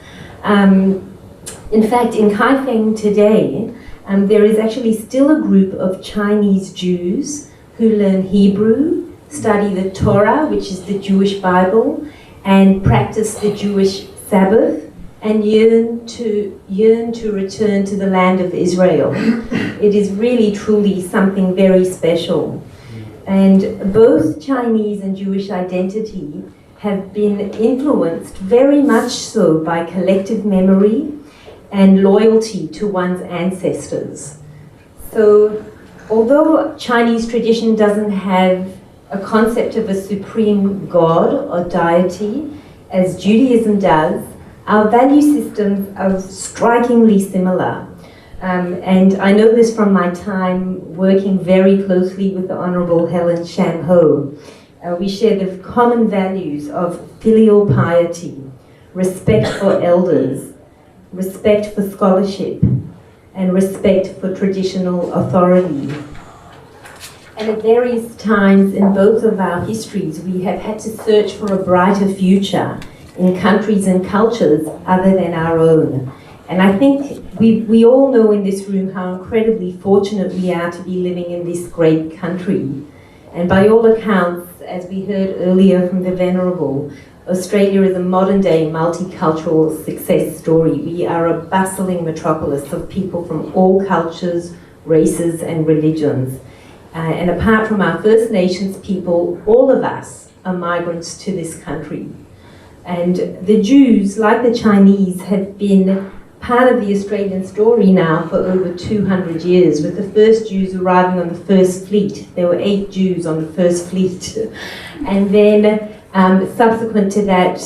In fact, in Kaifeng today, there is actually still a group of Chinese Jews who learn Hebrew, study the Torah, which is the Jewish Bible, and practice the Jewish Sabbath, and yearn to return to the land of Israel. It is really, truly something very special. And both Chinese and Jewish identity have been influenced very much so by collective memory and loyalty to one's ancestors. So, although Chinese tradition doesn't have a concept of a supreme God or deity, as Judaism does, our value systems are strikingly similar. And I know this from my time working very closely with the Honourable Helen Sham Ho. We share the common values of filial piety, respect for elders, respect for scholarship, and respect for traditional authority. And at various times in both of our histories, we have had to search for a brighter future in countries and cultures other than our own. And I think we all know in this room how incredibly fortunate we are to be living in this great country. And by all accounts, as we heard earlier from the Venerable, Australia is a modern-day multicultural success story. We are a bustling metropolis of people from all cultures, races, and religions. And apart from our First Nations people, all of us are migrants to this country. And the Jews, like the Chinese, have been part of the Australian story now for over 200 years, with the first Jews arriving on the first fleet. There were 8 Jews on the first fleet. And then subsequent to that,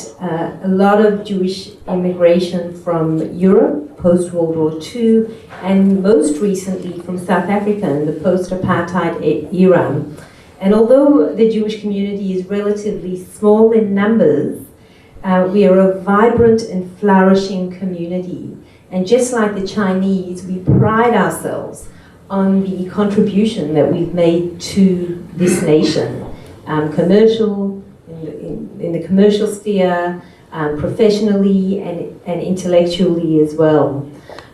a lot of Jewish immigration from Europe, post-World War II, and most recently from South Africa in the post-apartheid era. And although the Jewish community is relatively small in numbers, we are a vibrant and flourishing community. And just like the Chinese, we pride ourselves on the contribution that we've made to this nation, commercial, in the commercial sphere, professionally and intellectually as well.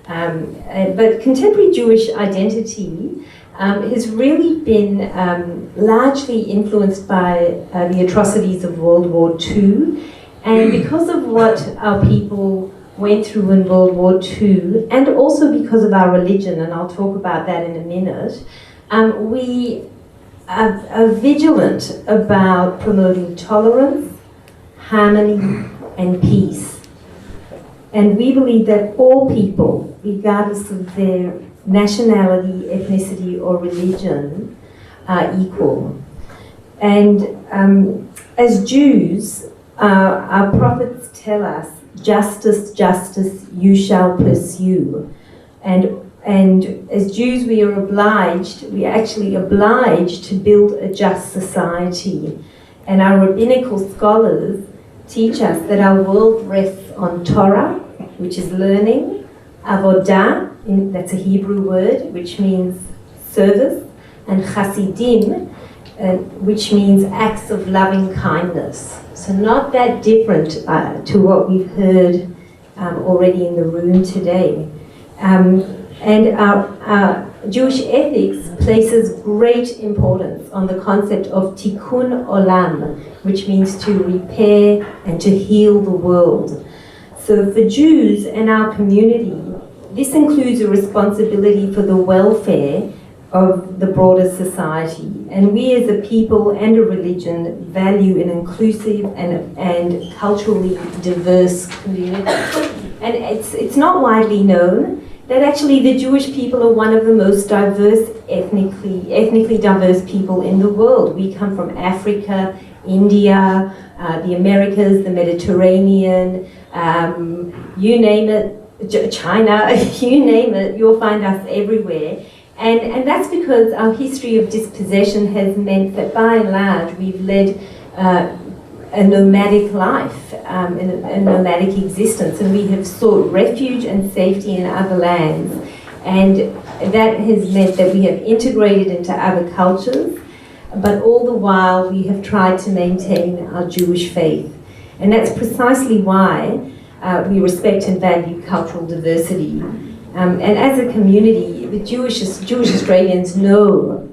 But contemporary Jewish identity has really been largely influenced by the atrocities of World War II. And because of what our people went through in World War II, and also because of our religion, and I'll talk about that in a minute, we are vigilant about promoting tolerance, harmony, and peace. And we believe that all people, regardless of their nationality, ethnicity, or religion, are equal. And as Jews, our prophets tell us, justice, justice, you shall pursue. And as Jews, we are actually obliged to build a just society. And our rabbinical scholars teach us that our world rests on Torah, which is learning, avodah, that's a Hebrew word, which means service, and chasidim, which means acts of loving kindness. So not that different to what we've heard already in the room today. And our Jewish ethics places great importance on the concept of tikkun olam, which means to repair and to heal the world. So for Jews and our community, this includes a responsibility for the welfare of the broader society. And we as a people and a religion value an inclusive and culturally diverse community. And it's not widely known that actually the Jewish people are one of the most diverse, ethnically diverse people in the world. We come from Africa, India, the Americas, the Mediterranean, you name it, China, you name it, you'll find us everywhere. And that's because our history of dispossession has meant that by and large we've led a nomadic life, a nomadic existence, and we have sought refuge and safety in other lands. And that has meant that we have integrated into other cultures, but all the while we have tried to maintain our Jewish faith. And that's precisely why we respect and value cultural diversity. And as a community, the Jewish Australians know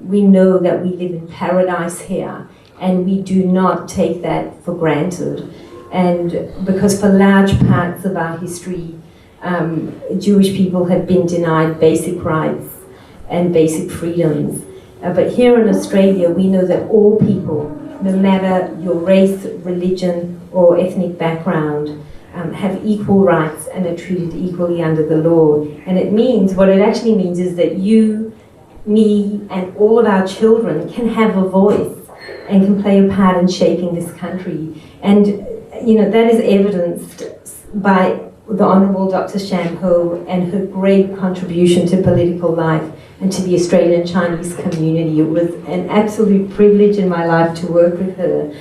that we live in paradise here, and we do not take that for granted. And because for large parts of our history, Jewish people have been denied basic rights and basic freedoms. But here in Australia, we know that all people, no matter your race, religion, or ethnic background, have equal rights and are treated equally under the law. And what it actually means is that you, me, and all of our children can have a voice and can play a part in shaping this country. And that is evidenced by the Honourable Dr. Sham Ho and her great contribution to political life and to the Australian Chinese community. It was an absolute privilege in my life to work with her.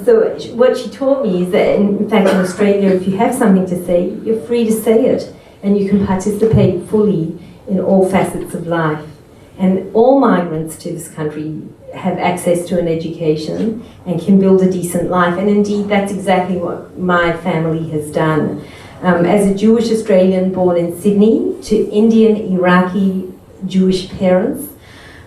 So what she taught me is that, in fact, in Australia, if you have something to say, you're free to say it, and you can participate fully in all facets of life. And all migrants to this country have access to an education and can build a decent life. And indeed, that's exactly what my family has done. As a Jewish Australian born in Sydney to Indian, Iraqi, Jewish parents,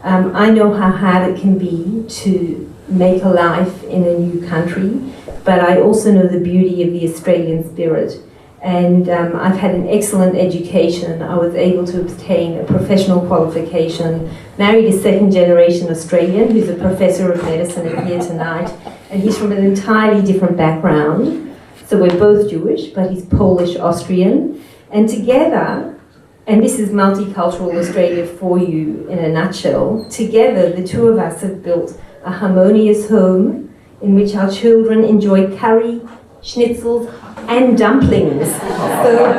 I know how hard it can be to make a life in a new country, but I also know the beauty of the Australian spirit. And I've had an excellent education. I was able to obtain a professional qualification, married a second-generation Australian who's a professor of medicine and here tonight, and he's from an entirely different background. So we're both Jewish, but he's Polish-Austrian. And together, and this is multicultural Australia for you in a nutshell, together the two of us have built a harmonious home in which our children enjoy curry, schnitzels, and dumplings. So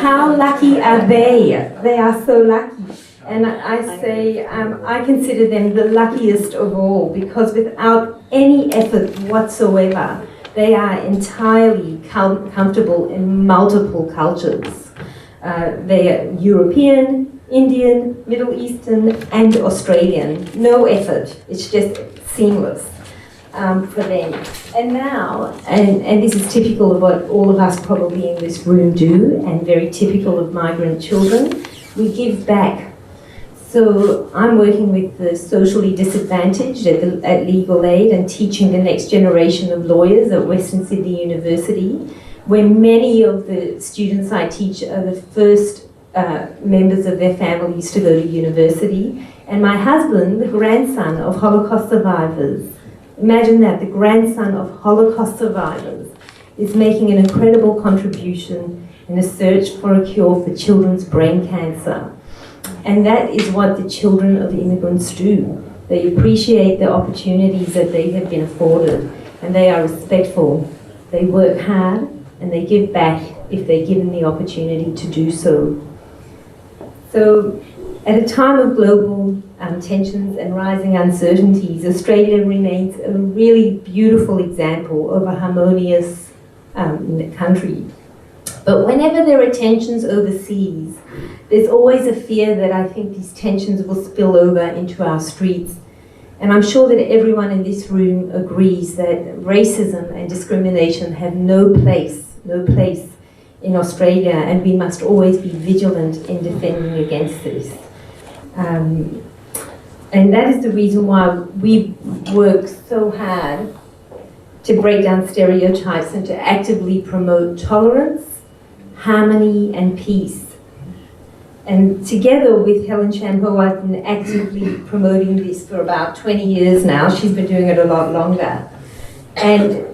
how lucky are they? They are so lucky. And I say, I consider them the luckiest of all, because without any effort whatsoever, they are entirely comfortable in multiple cultures. They are European, Indian, Middle Eastern, and Australian. No effort. It's just seamless for them. And now, and this is typical of what all of us probably in this room do, and very typical of migrant children, we give back. So I'm working with the socially disadvantaged at Legal Aid and teaching the next generation of lawyers at Western Sydney University, where many of the students I teach are the first members of their families to go to university. And my husband, the grandson of Holocaust survivors, imagine that, the grandson of Holocaust survivors, is making an incredible contribution in the search for a cure for children's brain cancer. And that is what the children of immigrants do. They appreciate the opportunities that they have been afforded, and they are respectful. They work hard, and they give back if they're given the opportunity to do so. So, at a time of global tensions and rising uncertainties, Australia remains a really beautiful example of a harmonious country. But whenever there are tensions overseas, there's always a fear that I think these tensions will spill over into our streets. And I'm sure that everyone in this room agrees that racism and discrimination have no place in Australia, and we must always be vigilant in defending against this. And that is the reason why we work so hard to break down stereotypes and to actively promote tolerance, harmony, and peace. And together with Helen Chan Ho, I've been actively promoting this for about 20 years now. She's been doing it a lot longer. And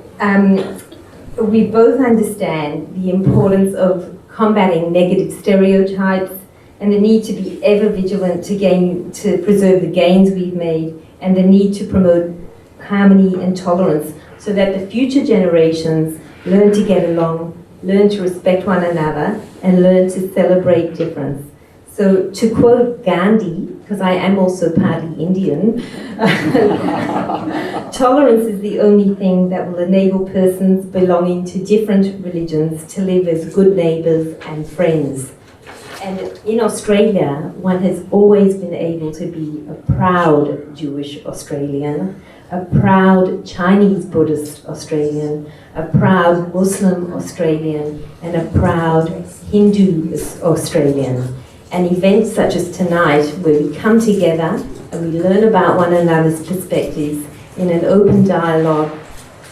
we both understand the importance of combating negative stereotypes and the need to be ever vigilant to preserve the gains we've made, and the need to promote harmony and tolerance so that the future generations learn to get along, learn to respect one another, and learn to celebrate difference. So to quote Gandhi, because I am also partly Indian, tolerance is the only thing that will enable persons belonging to different religions to live as good neighbours and friends. And in Australia, one has always been able to be a proud Jewish Australian, a proud Chinese Buddhist Australian, a proud Muslim Australian, and a proud Hindu Australian. And events such as tonight, where we come together and we learn about one another's perspectives in an open dialogue,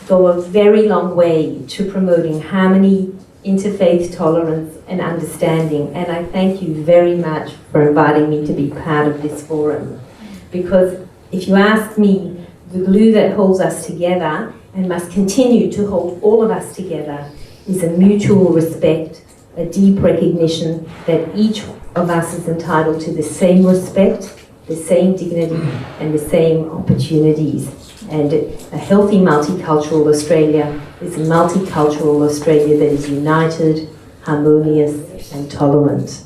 go a very long way to promoting harmony, interfaith tolerance, and understanding. And I thank you very much for inviting me to be part of this forum. Because if you ask me, the glue that holds us together and must continue to hold all of us together is a mutual respect, a deep recognition that each of us is entitled to the same respect, the same dignity, and the same opportunities. And a healthy multicultural Australia is a multicultural Australia that is united, harmonious, and tolerant.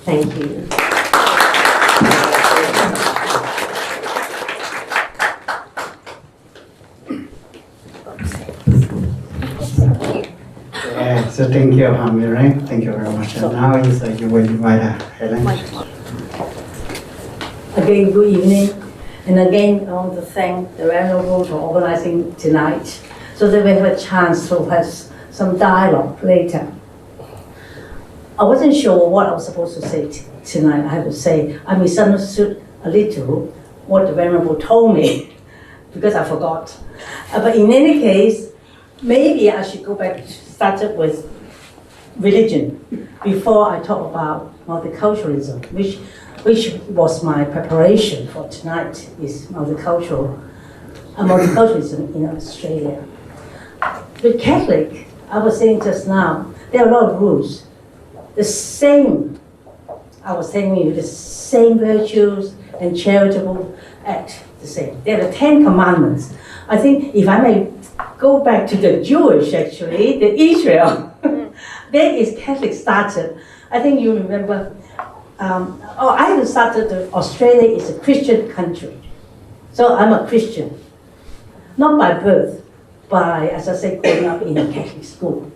Thank you. Yeah, so thank you, Miriam. Thank you very much. And now is you will invite Helen. Again, good evening. And again, I want to thank the Venerable for organizing tonight so that we have a chance to have some dialogue later. I wasn't sure what I was supposed to say tonight. I have to say, I misunderstood a little what the Venerable told me because I forgot. But in any case, maybe I should go back, started with religion before I talk about multiculturalism, which was my preparation for tonight, is multiculturalism in Australia. With Catholic, I was saying just now, there are a lot of rules. The same, I was telling you, the same virtues and charitable act the same. There are the 10 commandments. I think if I may go back to the Jewish, actually, the Israel, there is Catholic started. I think you remember, I started, Australia is a Christian country. So I'm a Christian, not by birth, by, as I say, growing up in a Catholic school.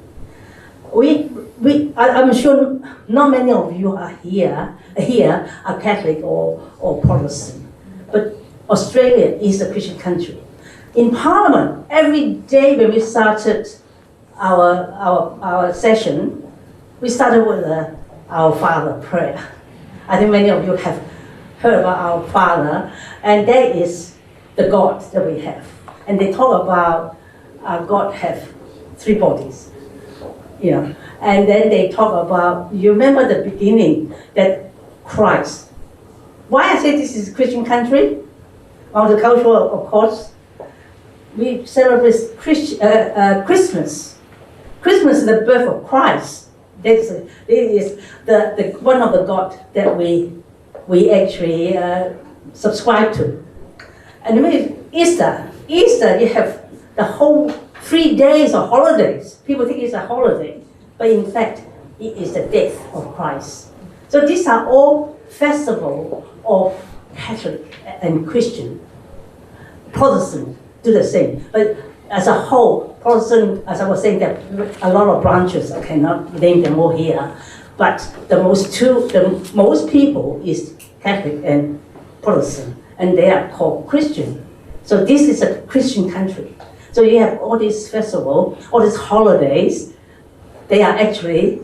I'm sure not many of you are here are Catholic or Protestant, but Australia is a Christian country. In Parliament, every day when we started our session, we started with Our Father prayer. I think many of you have heard about Our Father, and that is the God that we have. And they talk about God have 3 bodies, you know. And then they talk about, you remember the beginning, that Christ. Why I say this is a Christian country? Multicultural, of course. We celebrate Christmas. Christmas is the birth of Christ. It is the one of the God that we actually subscribe to. And then Easter, you have the whole 3 days of holidays. People think it's a holiday, but in fact, it is the death of Christ. So these are all festivals of Catholic and Christian. Protestant do the same, but as a whole, Protestant, as I was saying, there are a lot of branches. I cannot name them all here, but the most people is Catholic and Protestant, and they are called Christian. So this is a Christian country. So you have all these festivals, all these holidays. They are actually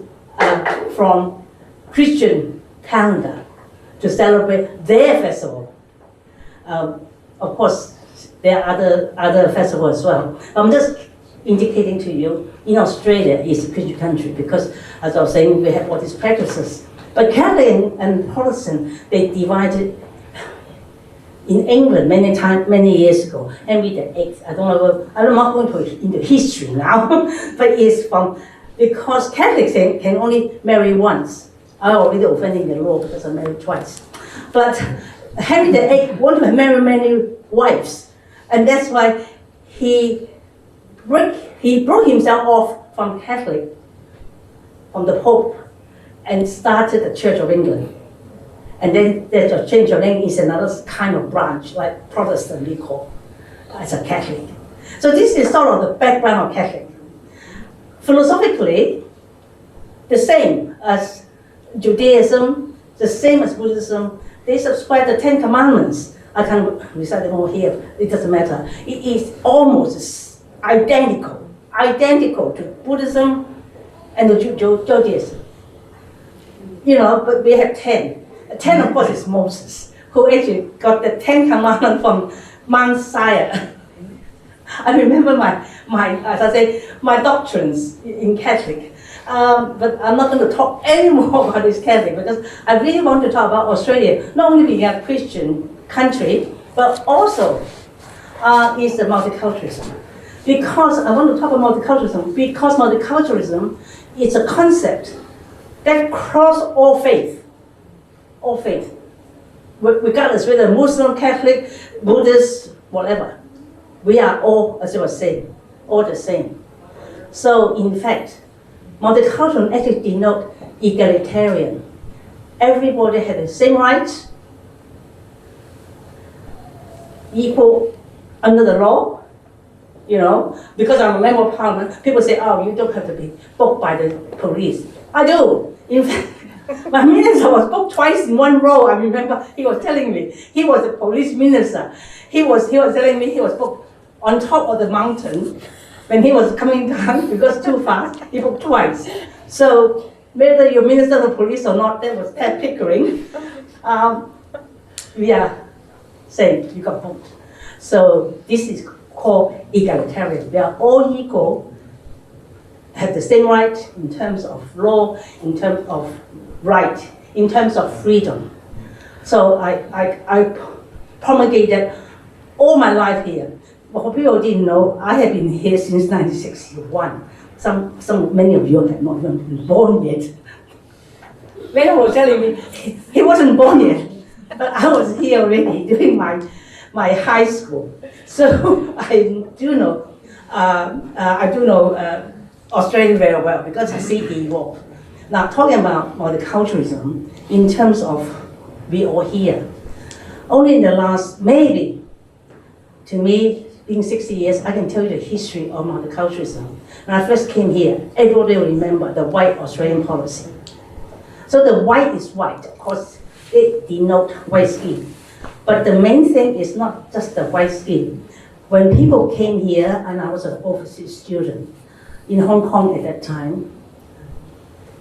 from Christian calendar to celebrate their festival. Of course, there are other festivals as well. I'm just indicating to you, in Australia, it's a Christian country because, as I was saying, we have all these practices. But Catholic and Protestant, they divided in England many years ago. Henry VIII, I'm not going into history now, but it's because Catholics can only marry once. I already offended the law because I married twice. But Henry VIII wanted to marry many wives, and that's why he broke himself off from Catholic, from the Pope, and started the Church of England. And then there's a change of name is another kind of branch, like Protestant we call as a Catholic. So this is sort of the background of Catholic. Philosophically, the same as Judaism, the same as Buddhism. They subscribe the 10 Commandments. I can recite them all here, it doesn't matter. It is almost identical to Buddhism and the Judaism. But we have 10. 10, of course, is Moses, who actually got the 10 Commandments from Mount Sinai. I remember my doctrines in Catholic. But I'm not going to talk any more about this Catholic because I really want to talk about Australia, not only being a Christian country, but also is the multiculturalism. Because I want to talk about multiculturalism, because multiculturalism is a concept that crosses all faith, regardless whether Muslim, Catholic, Buddhist, whatever. We are all, as I was saying, all the same. So in fact, multicultural actually denote egalitarian. Everybody had the same rights, equal under the law. Because I'm a member of parliament, people say, oh, you don't have to be booked by the police. I do. In fact, my minister was booked twice in one row. I remember he was telling me, he was a police minister. He was telling me he was booked on top of the mountain. When he was coming down, because too fast, he booked twice. So whether you're minister of police or not, that was Ted Pickering. We are saying you got booked. So this is called egalitarian. We are all equal, have the same right in terms of law, in terms of right, in terms of freedom. So I promulgated all my life here. What people didn't know, I have been here since 1961. Many of you have not even been born yet. Venerable was telling me he wasn't born yet, but I was here already during my high school. So I do know Australia very well because I see it evolve. Now talking about multiculturalism in terms of we all here, only in the last maybe, to me, being 60 years, I can tell you the history of multiculturalism. When I first came here, everybody will remember the white Australian policy. So the white is white, of course, it denotes white skin. But the main thing is not just the white skin. When people came here, and I was an overseas student in Hong Kong at that time,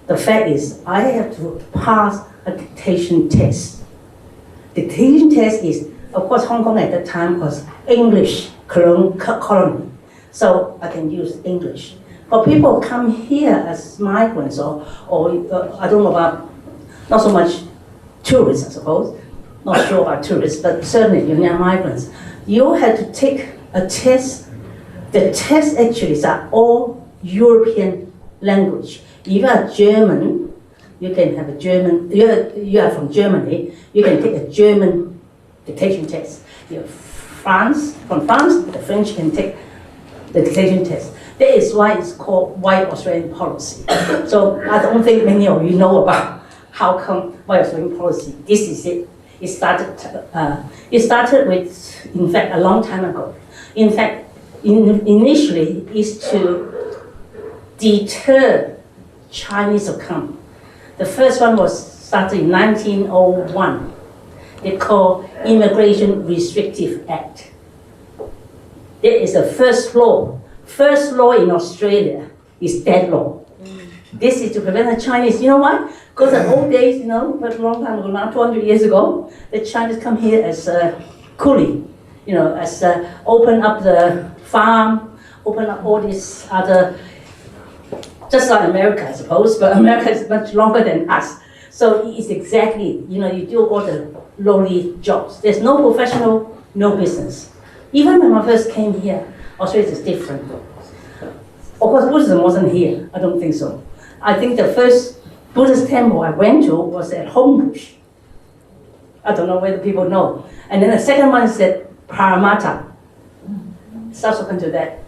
the fact is I have to pass a dictation test. Dictation test is, of course, Hong Kong at that time was English colony, so I can use English. But people come here as migrants or I don't know about, not so much tourists, I suppose. Not sure about tourists, but certainly you're migrants. You have to take a test. The tests actually are all European language. If you are German, you can have a German, you are from Germany, you can take a German dictation test. You're from France, the French can take the dictation test. That is why it's called white Australian policy. So I don't think many of you know about how come white Australian policy. This is it. It started with, in fact, a long time ago. In fact, initially is to deter Chinese to come. The first one was started in 1901. They call Immigration Restrictive Act. That is the first law. First law in Australia is that law. This is to prevent the Chinese. You know why? Because in old days, but a long time ago, now 200 years ago, the Chinese come here as a coolie, as open up the farm, open up all these other, just like America, I suppose, but America is much longer than us. So it's exactly, you do all the lowly jobs. There's no professional, no business. Even when I first came here, Australia is different. Of course, Buddhism wasn't here. I don't think so. I think the first Buddhist temple I went to was at Homebush. I don't know whether people know. And then the second one is at Paramatta. Subsequent to that,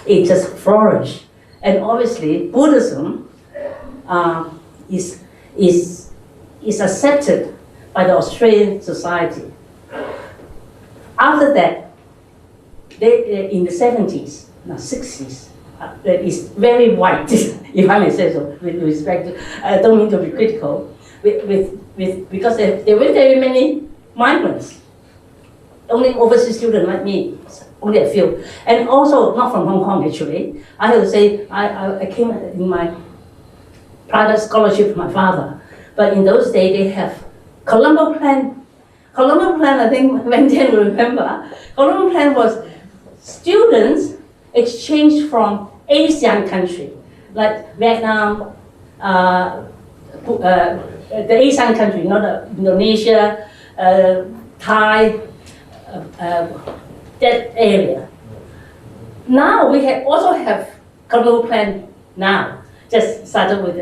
it just flourished. And obviously, Buddhism is accepted by the Australian society. After that, in the 70s, no, 60s, it's very white, if I may say so, with respect to, I don't mean to be critical, because there weren't very many migrants, only overseas students like me, only a few, and also not from Hong Kong actually. I have to say, I came in my private scholarship from my father, but in those days they have Colombo Plan. Colombo Plan, I think Wendy will remember, Colombo Plan was students exchanged from Asian country, like Vietnam, the Asian country, not Indonesia, Thai, that area. Now we also have Colombo Plan now, just started with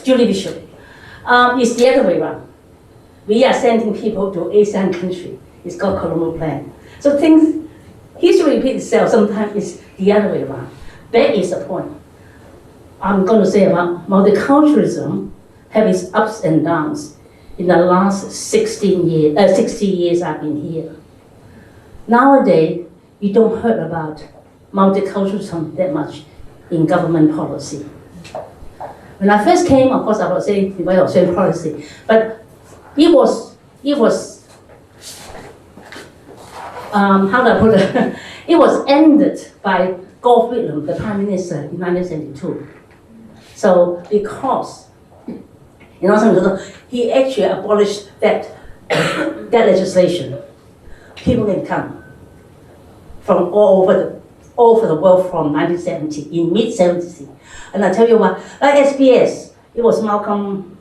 Julie Bishop. It's the other way around. We are sending people to Asian country. It's called Colombo Plan. So things, history repeats itself. Sometimes it's the other way around. That is the point. I'm going to say about multiculturalism have its ups and downs in the last 60 years I've been here. Nowadays, you don't hear about multiculturalism that much in government policy. When I first came, of course, I was saying about Australian policy, but it was how do I put it? It was ended by Gough Whitlam, the Prime Minister, in 1972. So because he actually abolished that legislation, people can come from all over the world from 1970, in mid-70s. And I tell you what, like SBS, it was Malcolm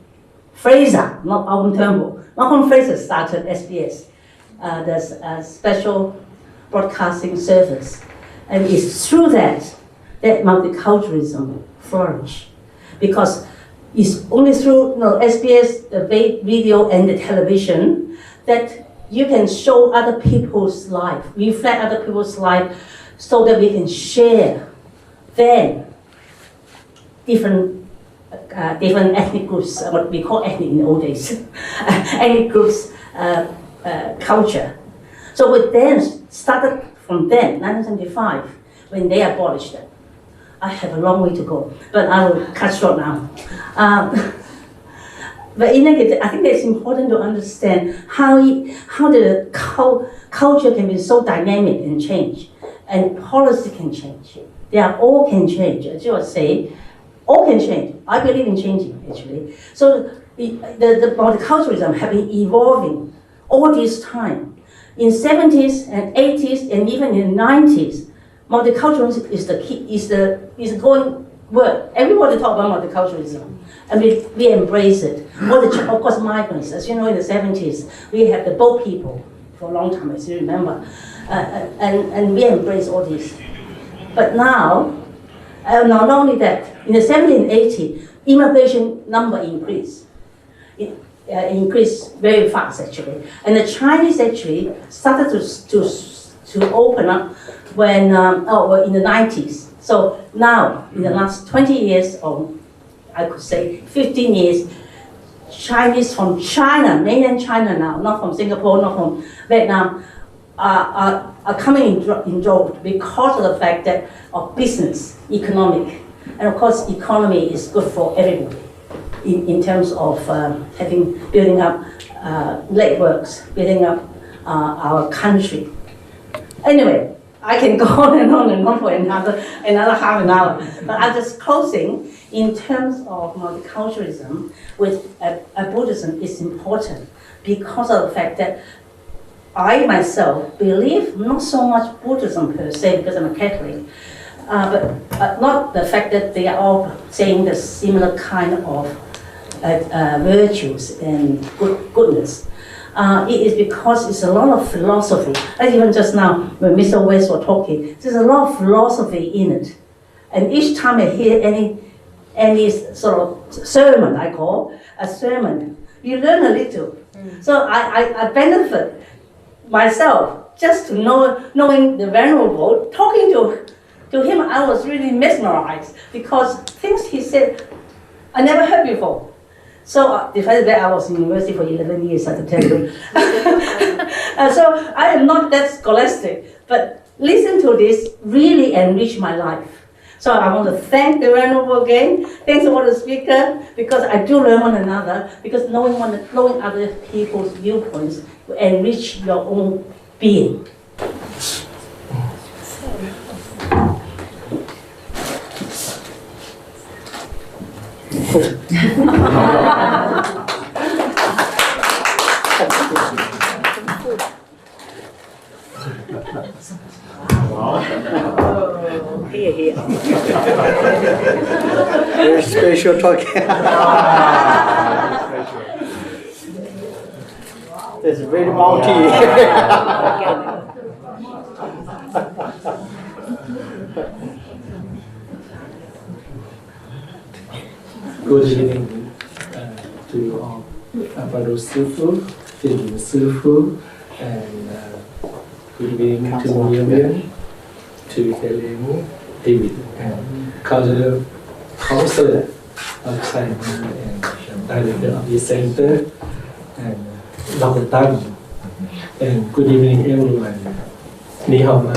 Fraser, not Malcolm Turnbull. Malcolm Fraser started SBS, the special broadcasting service. And it's through that multiculturalism flourished. Because it's only through SBS, the video and the television, that you can show other people's life, reflect other people's life, so that we can share then different ethnic groups, what we call ethnic in the old days, ethnic groups culture. So we then started from then, 1975, when they abolished it. I have a long way to go, but I will cut short now. But in any case, I think it's important to understand how the culture can be so dynamic and change, and policy can change. They all can change. As you were saying, all can change. I believe in changing, actually. So the multiculturalism have been evolving all this time. In 70s and 80s and even in the 90s, multiculturalism is the key, is the going word. Everybody talk about multiculturalism, and we embrace it. Of course, migrants. As you know, in the 70s, we have the boat people for a long time, as you remember, and we embrace all this. But now, not only that, in the 70s and 80s, immigration number increased. It increased very fast, actually. And the Chinese actually started to open up when, in the 90s. So now, in the last 20 years, or I could say 15 years, Chinese from China, mainland China now, not from Singapore, not from Vietnam, are coming in droves because of the fact that of business, economic. And of course, economy is good for everybody in terms of building up networks, building up our country. Anyway, I can go on and on for another half an hour. But I'm just closing in terms of multiculturalism with Buddhism is important because of the fact that I myself believe not so much Buddhism per se, because I'm a Catholic, but not the fact that they are all saying the similar kind of virtues and goodness. It is because it's a lot of philosophy. Like even just now, when Mr. West was talking, there's a lot of philosophy in it. And each time I hear any sort of sermon, I call a sermon, you learn a little. So I benefit myself just to knowing the Venerable. Talking to him, I was really mesmerized because things he said I never heard before. So the fact that I was in university for 11 years, I can tell you. So I am not that scholastic, but listen to this really enriched my life. So I want to thank the Venerable again. Thanks to all the speakers, because I do learn one another, because knowing other people's viewpoints will enrich your own being. Very special talking. It's very multi. Good evening to you all. Abbot Sifu, Sifu, and good evening to William, to Helen, David, and Culture Council of China, and Director of the Center, and Dr. Tan. And good evening, everyone. Ni hao ma.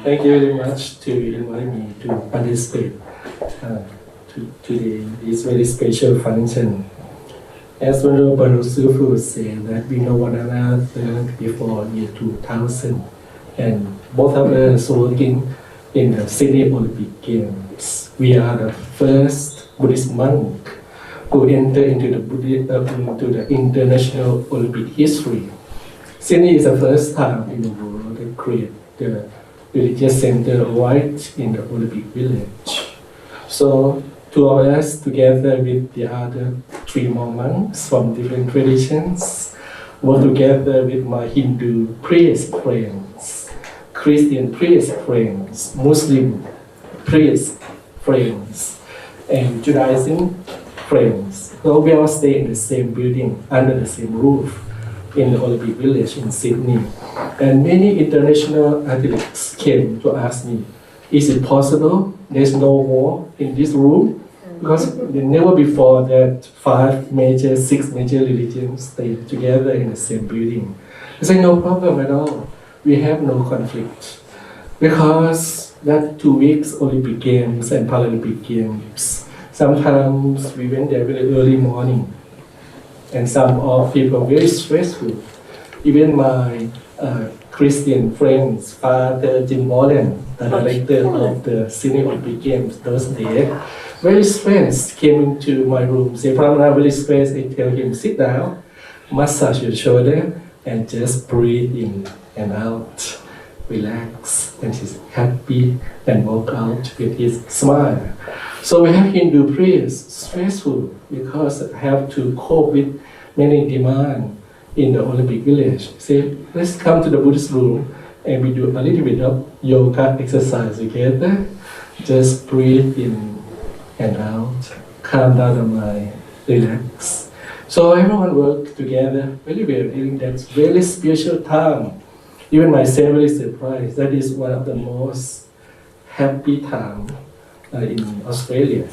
Thank you very much to invite me to participate to this very special function. As Venerable Ban Ruo Shi said that we know one another before year 2000, and both of us working in the Sydney Olympic Games. We are the first Buddhist monk who entered into the international Olympic history. Sydney is the first time in the world to create the religious center right in the Olympic Village. So two of us, together with the other 3 more monks from different traditions, work together with my Hindu priest friends, Christian priest friends, Muslim priest friends, and Judaism friends. So we all stay in the same building, under the same roof, in the Olympic Village in Sydney. And many international athletes came to ask me, is it possible there's no war in this room? Because never before that 6 major religions stayed together in the same building. I said, no problem at all. We have no conflict. Because that 2 weeks Olympic Games and Paralympic Games, sometimes we went there very early morning. And some of people very stressful. Even my Christian friends, Father Jim Wallen, the director of the Sydney Olympic Games those days, very stressed, came into my room, said, Prajna, very stressed. I tell him, sit down, massage your shoulder, and just breathe in and out, relax. And he's happy and walk out with his smile. So we have Hindu priests, stressful, because have to cope with many demands in the Olympic Village. Say, let's come to the Buddhist room and we do a little bit of yoga exercise together. Just breathe in and out, calm down the mind, relax. So everyone worked together very well during that very special time. Even myself very surprised. That is one of the most happy times in Australia,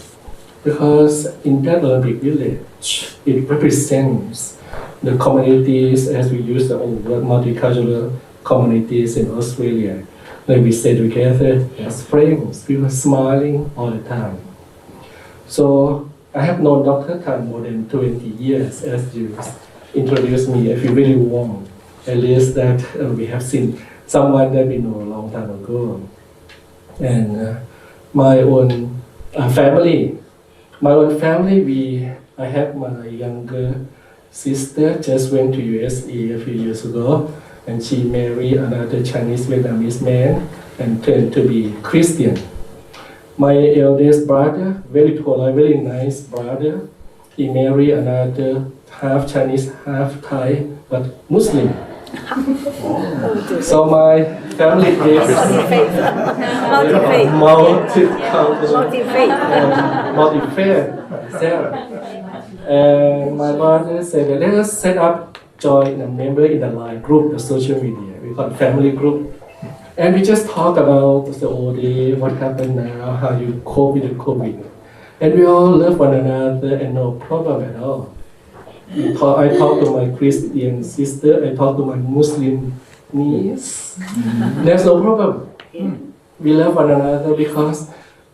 because in that Olympic Village, it represents the communities, as we use the old word, multicultural communities in Australia. Like we stay together as friends, we were smiling all the time. So I have known Dr. Tan more than 20 years, as you introduced me. I feel really warm, at least that we have seen someone that we know a long time ago. And my own family, I have my younger sister just went to USA a few years ago, and she married another Chinese Vietnamese man and turned to be Christian. My eldest brother, very polite, very nice brother, he married another half Chinese, half Thai, but Muslim. So my family is multi-faith. And my brother said, let us set up, join a member in the line group, the social media. We call it family group. And we just talk about the old day, what happened now, how you cope with the COVID. And we all love one another and no problem at all. I talk to my Christian sister, I talk to my Muslim niece. There's no problem. We love one another because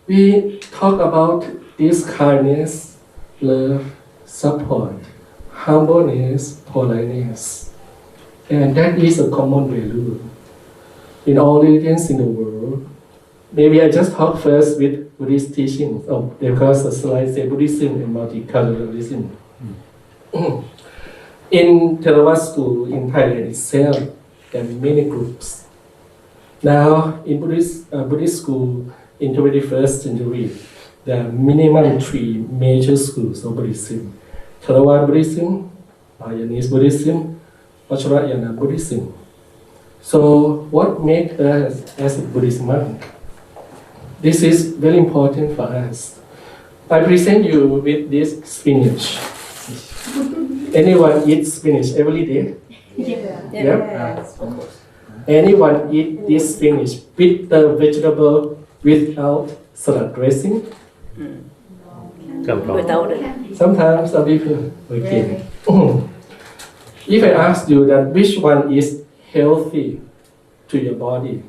we talk about this kindness, love, support, humbleness, politeness. And that is a common value in all religions in the world. Maybe I just talk first with Buddhist teachings, because the slide says Buddhism and Multiculturalism. In Theravada school in Thailand itself, there are many groups. Now, in Buddhist school in 21st century, there are minimum 3 major schools of Buddhism: Theravada Buddhism, Chinese Buddhism, Australia-China Buddhism. So, what makes us as a Buddhist monk? This is very important for us. I present you with this spinach. Anyone eats spinach every day? Yeah. Anyone eat this spinach with the vegetable without salad dressing? Without it. Sometimes some people. Okay. If I ask you that which one is healthy to your body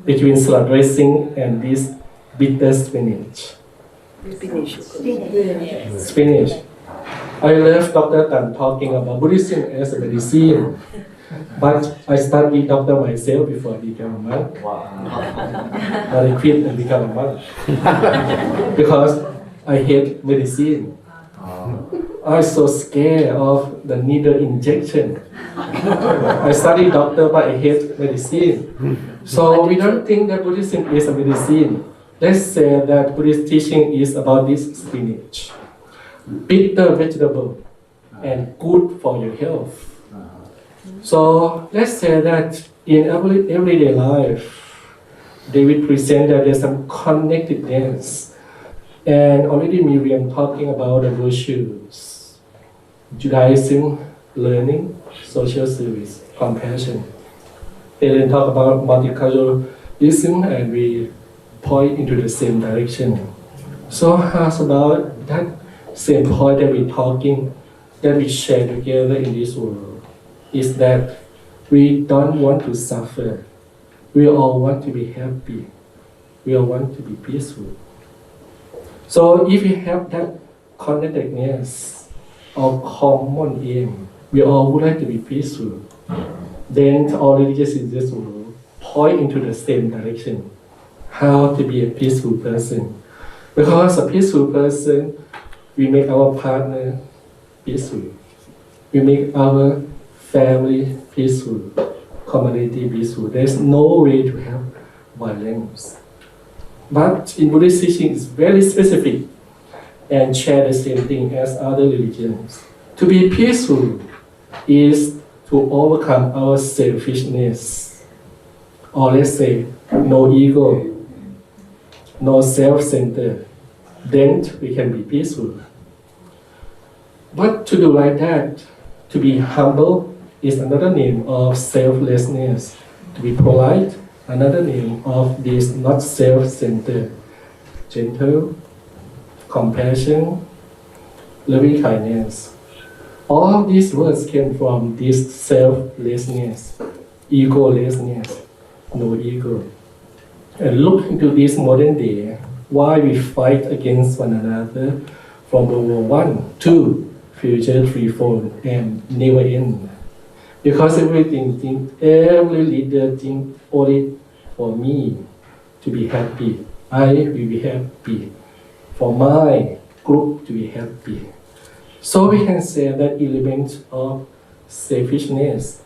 between salad dressing and this bitter spinach? Spinach. I love Dr. Tan talking about Buddhism as a medicine, but I studied doctor myself before I became a monk. But I quit and become a monk because I hate medicine. I'm so scared of the needle injection. I studied doctor, but I hate medicine. So we don't think that Buddhism is a medicine. Let's say that Buddhist teaching is about this spinach. Bitter vegetable and good for your health. So let's say that in everyday life, David presented that there's some connectedness. And already Miriam talking about the virtues: Judaism, learning, social service, compassion. They then talk about multiculturalism, and we point into the same direction. So how's about that same point that we're talking, that we share together in this world, is that we don't want to suffer. We all want to be happy. We all want to be peaceful. So if we have that connectedness of common aim, we all would like to be peaceful, then all religions in this world point into the same direction: how to be a peaceful person. Because a peaceful person, we make our partner peaceful. We make our family peaceful, community peaceful. There's no way to have violence. But in Buddhist teaching, it's very specific and share the same thing as other religions. To be peaceful is to overcome our selfishness, or let's say, no ego, no self-centered. Then we can be peaceful. But to do like that, to be humble is another name of selflessness. To be polite, another name of this not self-centered. Gentle, compassion, loving kindness. All these words came from this selflessness, egolessness, no ego. And look into this modern day, why we fight against one another from World War I, II, future threefold, and never end. Because every leader thinks only for me to be happy. I will be happy. For my group to be happy. So we can say that element of selfishness,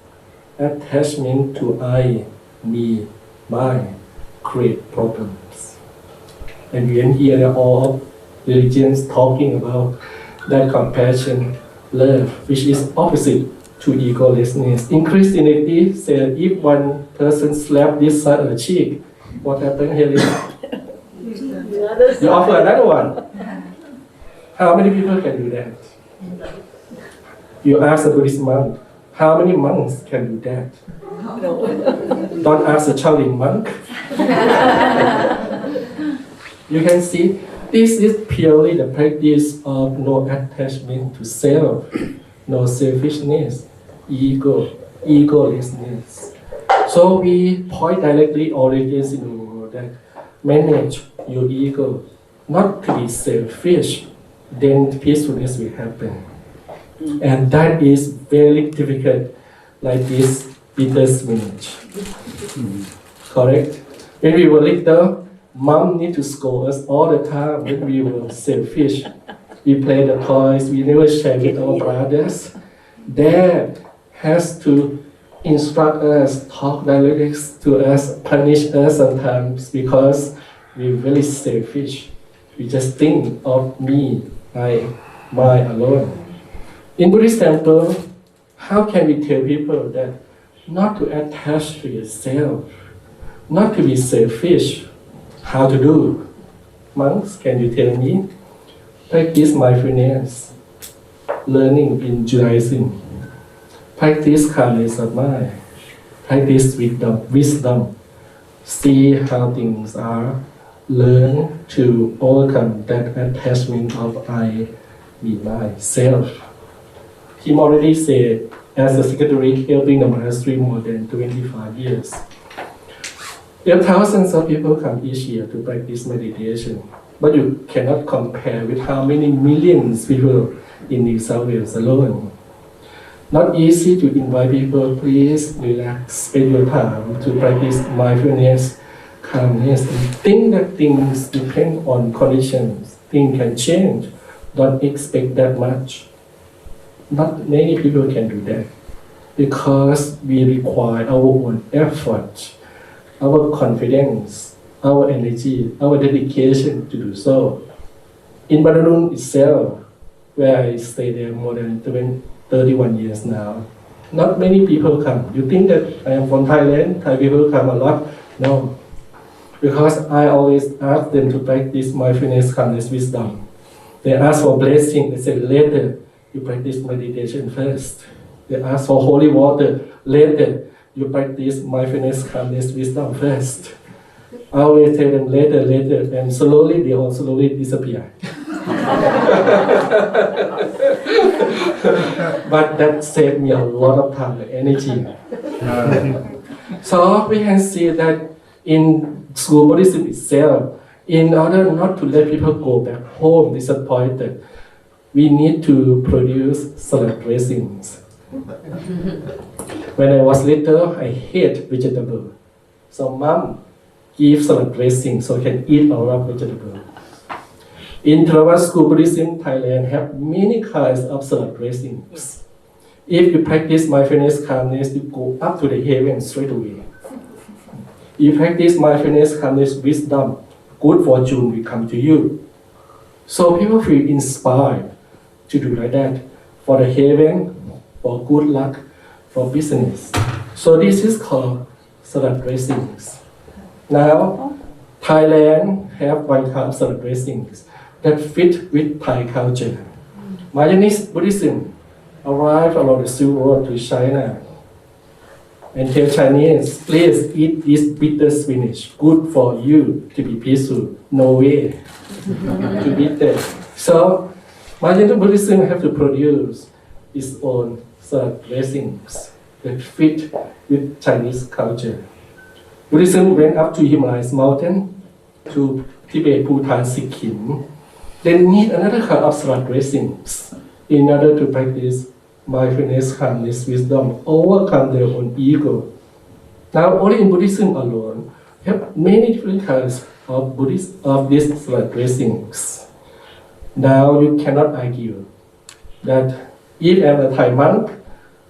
attachment to I, me, mine, create problems. And we can hear all religions talking about that compassion, love, which is opposite to egolessness. In Christianity, said if one person slaps this side of the cheek, what happens here is you offer another one. How many people can do that? You ask a Buddhist monk, how many monks can do that? Don't ask a Chinese monk. You can see this is purely the practice of no attachment to self, no selfishness, egolessness. So we point directly all religions in the world that manage your ego, not to be selfish, then peacefulness will happen. And that is very difficult, like this bitter spinach. Correct? When we were little, Mom need to scold us all the time when we were selfish. We play the toys, we never share with our brothers. Dad has to instruct us, talk directly to us, punish us sometimes because we're very selfish. We just think of me, mine alone. In Buddhist temple, how can we tell people that not to attach to yourself, not to be selfish? How to do? Monks, can you tell me? Practice mindfulness, learning in Judaism. Practice calmness of mind. Practice wisdom. See how things are. Learn to overcome that attachment of I, me, myself. He already said, as a secretary helping the monastery more than 25 years. There are thousands of people come each year to practice meditation, but you cannot compare with how many millions people in New South Wales alone. Not easy to invite people, please relax, spend your time to practice mindfulness, calmness, and think that things depend on conditions. Things can change. Don't expect that much. Not many people can do that because we require our own effort, our confidence, our energy, our dedication to do so. In Ban Ruo itself, where I stay there more than 31 years now, not many people come. You think that I am from Thailand, Thai people come a lot? No. Because I always ask them to practice mindfulness, calmness, wisdom. They ask for blessing, they say later, you practice meditation first. They ask for holy water, later, you practice mindfulness, calmness, wisdom first. I always tell them later, and slowly they all slowly disappear. But that saved me a lot of time and energy. So we can see that in school Buddhism itself, in order not to let people go back home disappointed, we need to produce salad dressings. When I was little, I hate vegetable. So Mom gives salad dressing so I can eat a lot of vegetable. In Theravada School Buddhism, Thailand have many kinds of salad dressings. If you practice mindfulness, calmness, you go up to the heaven straight away. You practice mindfulness, calmness, wisdom, good fortune will come to you. So people feel inspired to do like that for the heaven, for good luck, for business. So this is called salad dressings. Now, Thailand have one kind of salad dressings that fit with Thai culture. Chinese Buddhism arrived along the Silk Road to China and tell Chinese, please eat this bitter spinach, good for you to be peaceful. No way to eat that. So, Chinese Buddhism have to produce its own salad dressings that fit with Chinese culture. Buddhism went up to Himalayas mountain, to Tibet, Bhutan, Sikkim. They need another kind of salad dressings in order to practice mindfulness, calmness, wisdom, overcome their own ego. Now, only in Buddhism alone, we have many different kinds of these salad dressings. Now, you cannot argue that if I'm a Thai monk,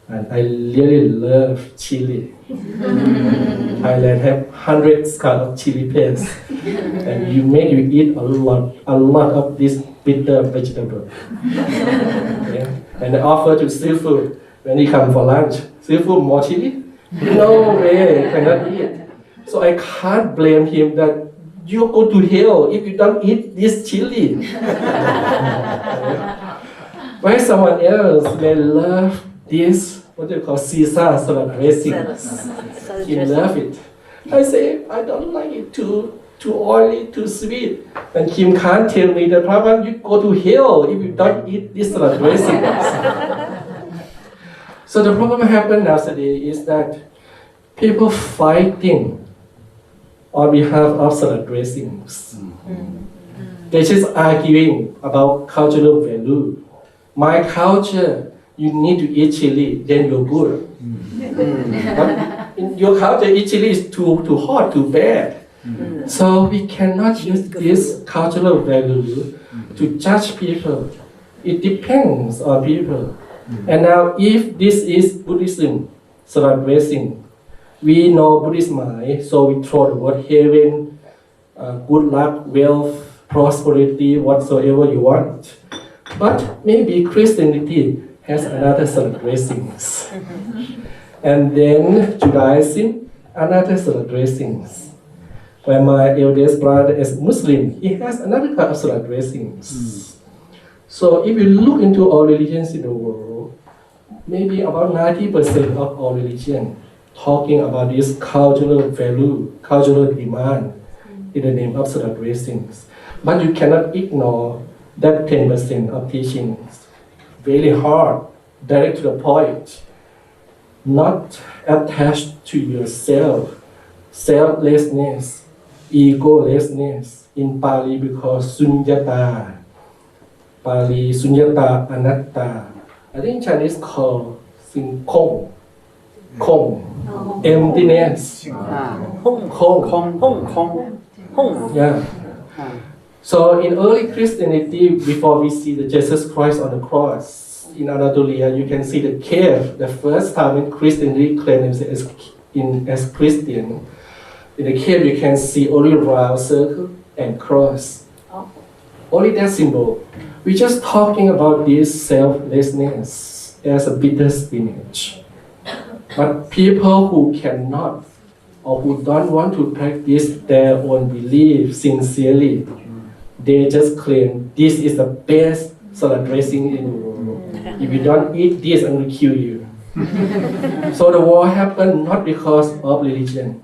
and I really love chili. Thailand have hundreds kind of chili paste, and you eat a lot of this bitter vegetable. Okay? And I offer to seafood when he come for lunch. Seafood more chili? No way, cannot eat. So I can't blame him that you go to hell if you don't eat this chili. Why someone else may love this, what they call Caesar salad dressing. He love it. I say, I don't like it too oily, too sweet. And Kim can't tell me that, Prabhupada, you go to hell if you don't eat this salad dressing. So the problem happened nowadays is that people fighting on behalf of salad dressings. They're just arguing about cultural value. My culture, you need to eat chili, then you're good. But in your culture, eat chili is too hot, too bad. So we cannot use this cultural value to judge people. It depends on people. And now, if this is Buddhism, salad dressing, we know Buddhist mind, so we throw the word heaven, good luck, wealth, prosperity, whatsoever you want. But maybe Christianity has another salad dressings. And then Judaism, another salad dressings. When my eldest brother is Muslim, he has another kind of salad dressings. So if you look into all religions in the world, maybe about 90% of all religion talking about this cultural value, cultural demand in the name of salad dressings. But you cannot ignore that 10% of teachings. Very hard, direct to the point, not attached to yourself, selflessness, egolessness. In Pali, because sunyata. Pali, sunyata, anatta. I think Chinese call kong. Kong. Emptiness. Kong. Yeah. So in early Christianity, before we see the Jesus Christ on the cross in Anatolia, you can see the cave. The first time when Christianity claimed themselves as Christian, in the cave you can see only round circle and cross. Only that symbol. We're just talking about this selflessness as a bitter spinach. But people who cannot or who don't want to practice their own belief sincerely, they just claim this is the best salad dressing in the world. If you don't eat this, I'm going to kill you. So the war happened not because of religion,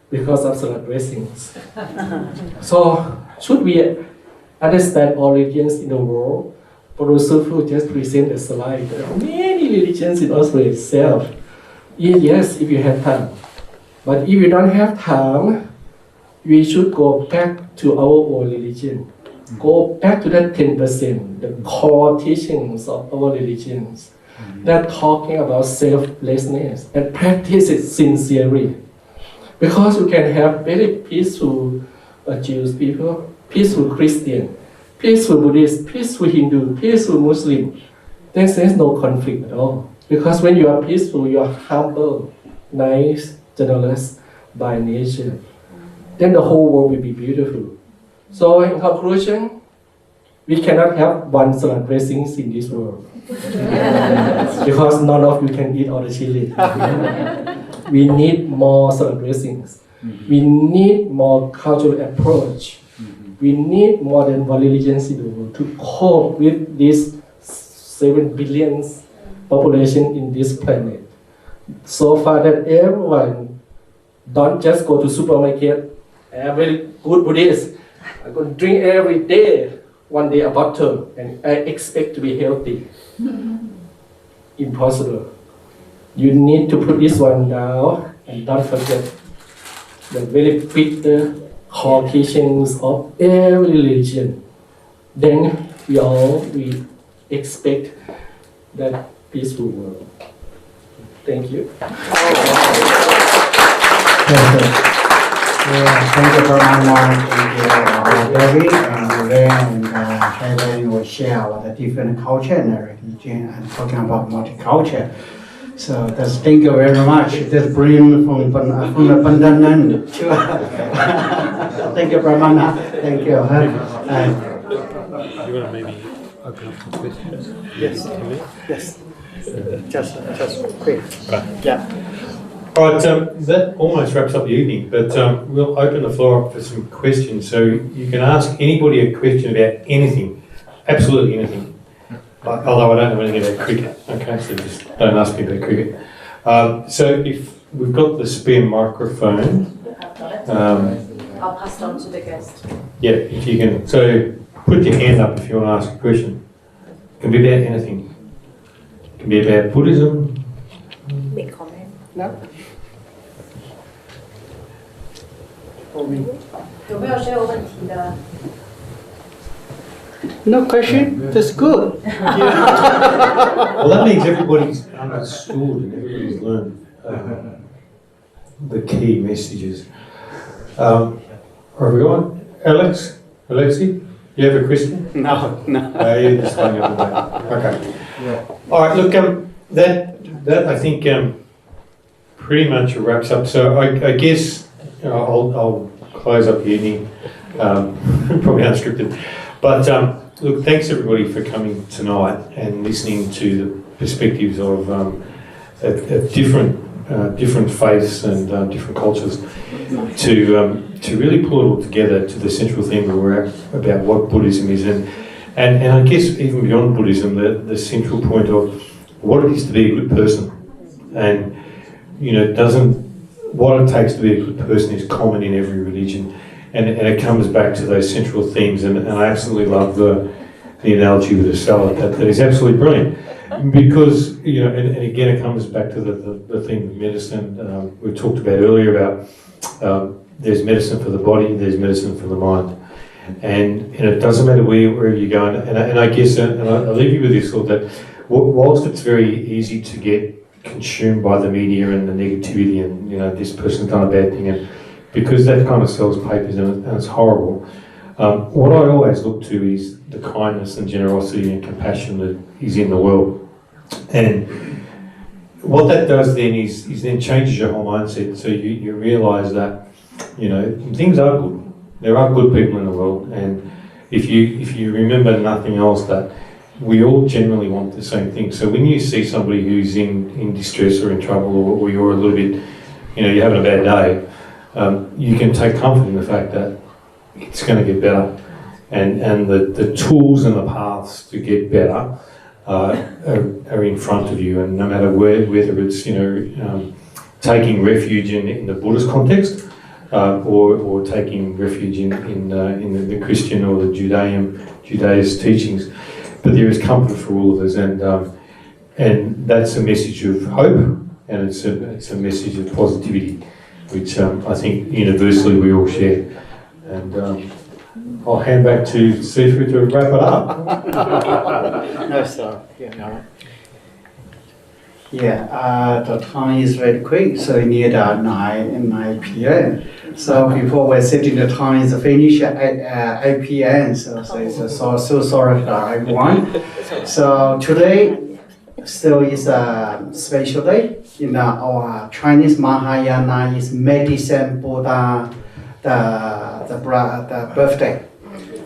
because of salad dressings. So should we understand all religions in the world? Philosopher just present a slide. There are many religions in Australia itself. Yes, if you have time. But if you don't have time, we should go back to our own religion. Go back to that 10%, the core teachings of our religions. That talking about selflessness and practice it sincerely. Because you can have very peaceful Jewish people, peaceful Christian, peaceful Buddhist, peaceful Hindu, peaceful Muslim. There's no conflict at all. Because when you are peaceful, you are humble, nice, generous by nature. Then the whole world will be beautiful. So in conclusion, we cannot have one salad dressings in this world. Because none of you can eat all the chili. We need more salad dressings. We need more cultural approach. We need more than one religion in the world to cope with this 7 billion population in this planet. So far that everyone don't just go to supermarket. I'm very good Buddhist. I'm going to drink every day, one day a bottle, and I expect to be healthy. Impossible. You need to put this one down and don't forget the very bitter core teachings of every religion. Then we expect that peaceful world. Thank you. Thank you very much. Thank you, David. learn and sharing or share about the different culture and religion and talking about multicultural. So that's thank you very much. That's brilliant from the Pandanan to thank you, Brahmana. Thank you. You want to maybe open up for questions? Yes. Yes. Just quick. Right. Yeah. All right, that almost wraps up the evening, but we'll open the floor up for some questions. So you can ask anybody a question about anything, absolutely anything. Although I don't know anything about cricket, okay, so just don't ask me about cricket. So if we've got the spare microphone. I'll pass it on to the guest. Yeah, if you can. So put your hand up if you want to ask a question. It can be about anything. It can be about Buddhism. Big comment. No. 有没有谁有问题的？ No question. That's good. Well, that means everybody's understood and everybody's learned the key messages. Have we got Alexi, you have a question? No. You just hung up on that. Okay. All right. Look, that I think pretty much wraps up. So I guess I'll close up the evening. Probably unscripted, but look, thanks everybody for coming tonight and listening to the perspectives of different faiths and different cultures to really pull it all together to the central theme where we're at about what Buddhism is and I guess even beyond Buddhism the central point of what it is to be a good person and what it takes to be a good person is common in every religion and it comes back to those central themes and I absolutely love the analogy with the salad that is absolutely brilliant. Because, and again, it comes back to the theme of medicine we talked about earlier about there's medicine for the body, there's medicine for the mind. And it doesn't matter wherever you go. And I guess, and I'll leave you with this thought that whilst it's very easy to get consumed by the media and the negativity and, this person's done a bad thing, and because that kind of sells papers and it's horrible, what I always look to is the kindness and generosity and compassion that is in the world. And what that does then is then changes your whole mindset. So you realise that, things are good. There are good people in the world. And if you remember nothing else, that we all generally want the same thing. So when you see somebody who's in distress or in trouble or you're a little bit, you're having a bad day, you can take comfort in the fact that it's going to get better. And the tools and the paths to get better are in front of you, and no matter whether it's taking refuge in the Buddhist context or taking refuge in the Christian or the Judaist teachings, but there is comfort for all of us, and that's a message of hope, and it's a message of positivity, which I think universally we all share. And I'll hand back to Sifu to wrap it up. No, sir. The time is very quick, so near 9 p.m. So before we're setting the time is finished at 8 p.m. So so sorry for everyone. So today still is a special day. Our Chinese Mahayana is medicine Buddha, the birthday.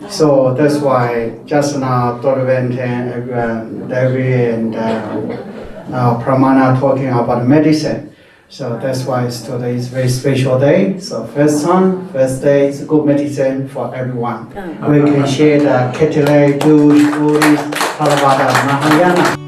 So that's why just now Dr. Venten, everyone, David and Pramana talking about medicine. So that's why today is a very special day. So first day is good medicine for everyone. We can share the Catholic, Jewish, Buddhist, Theravada, Mahayana.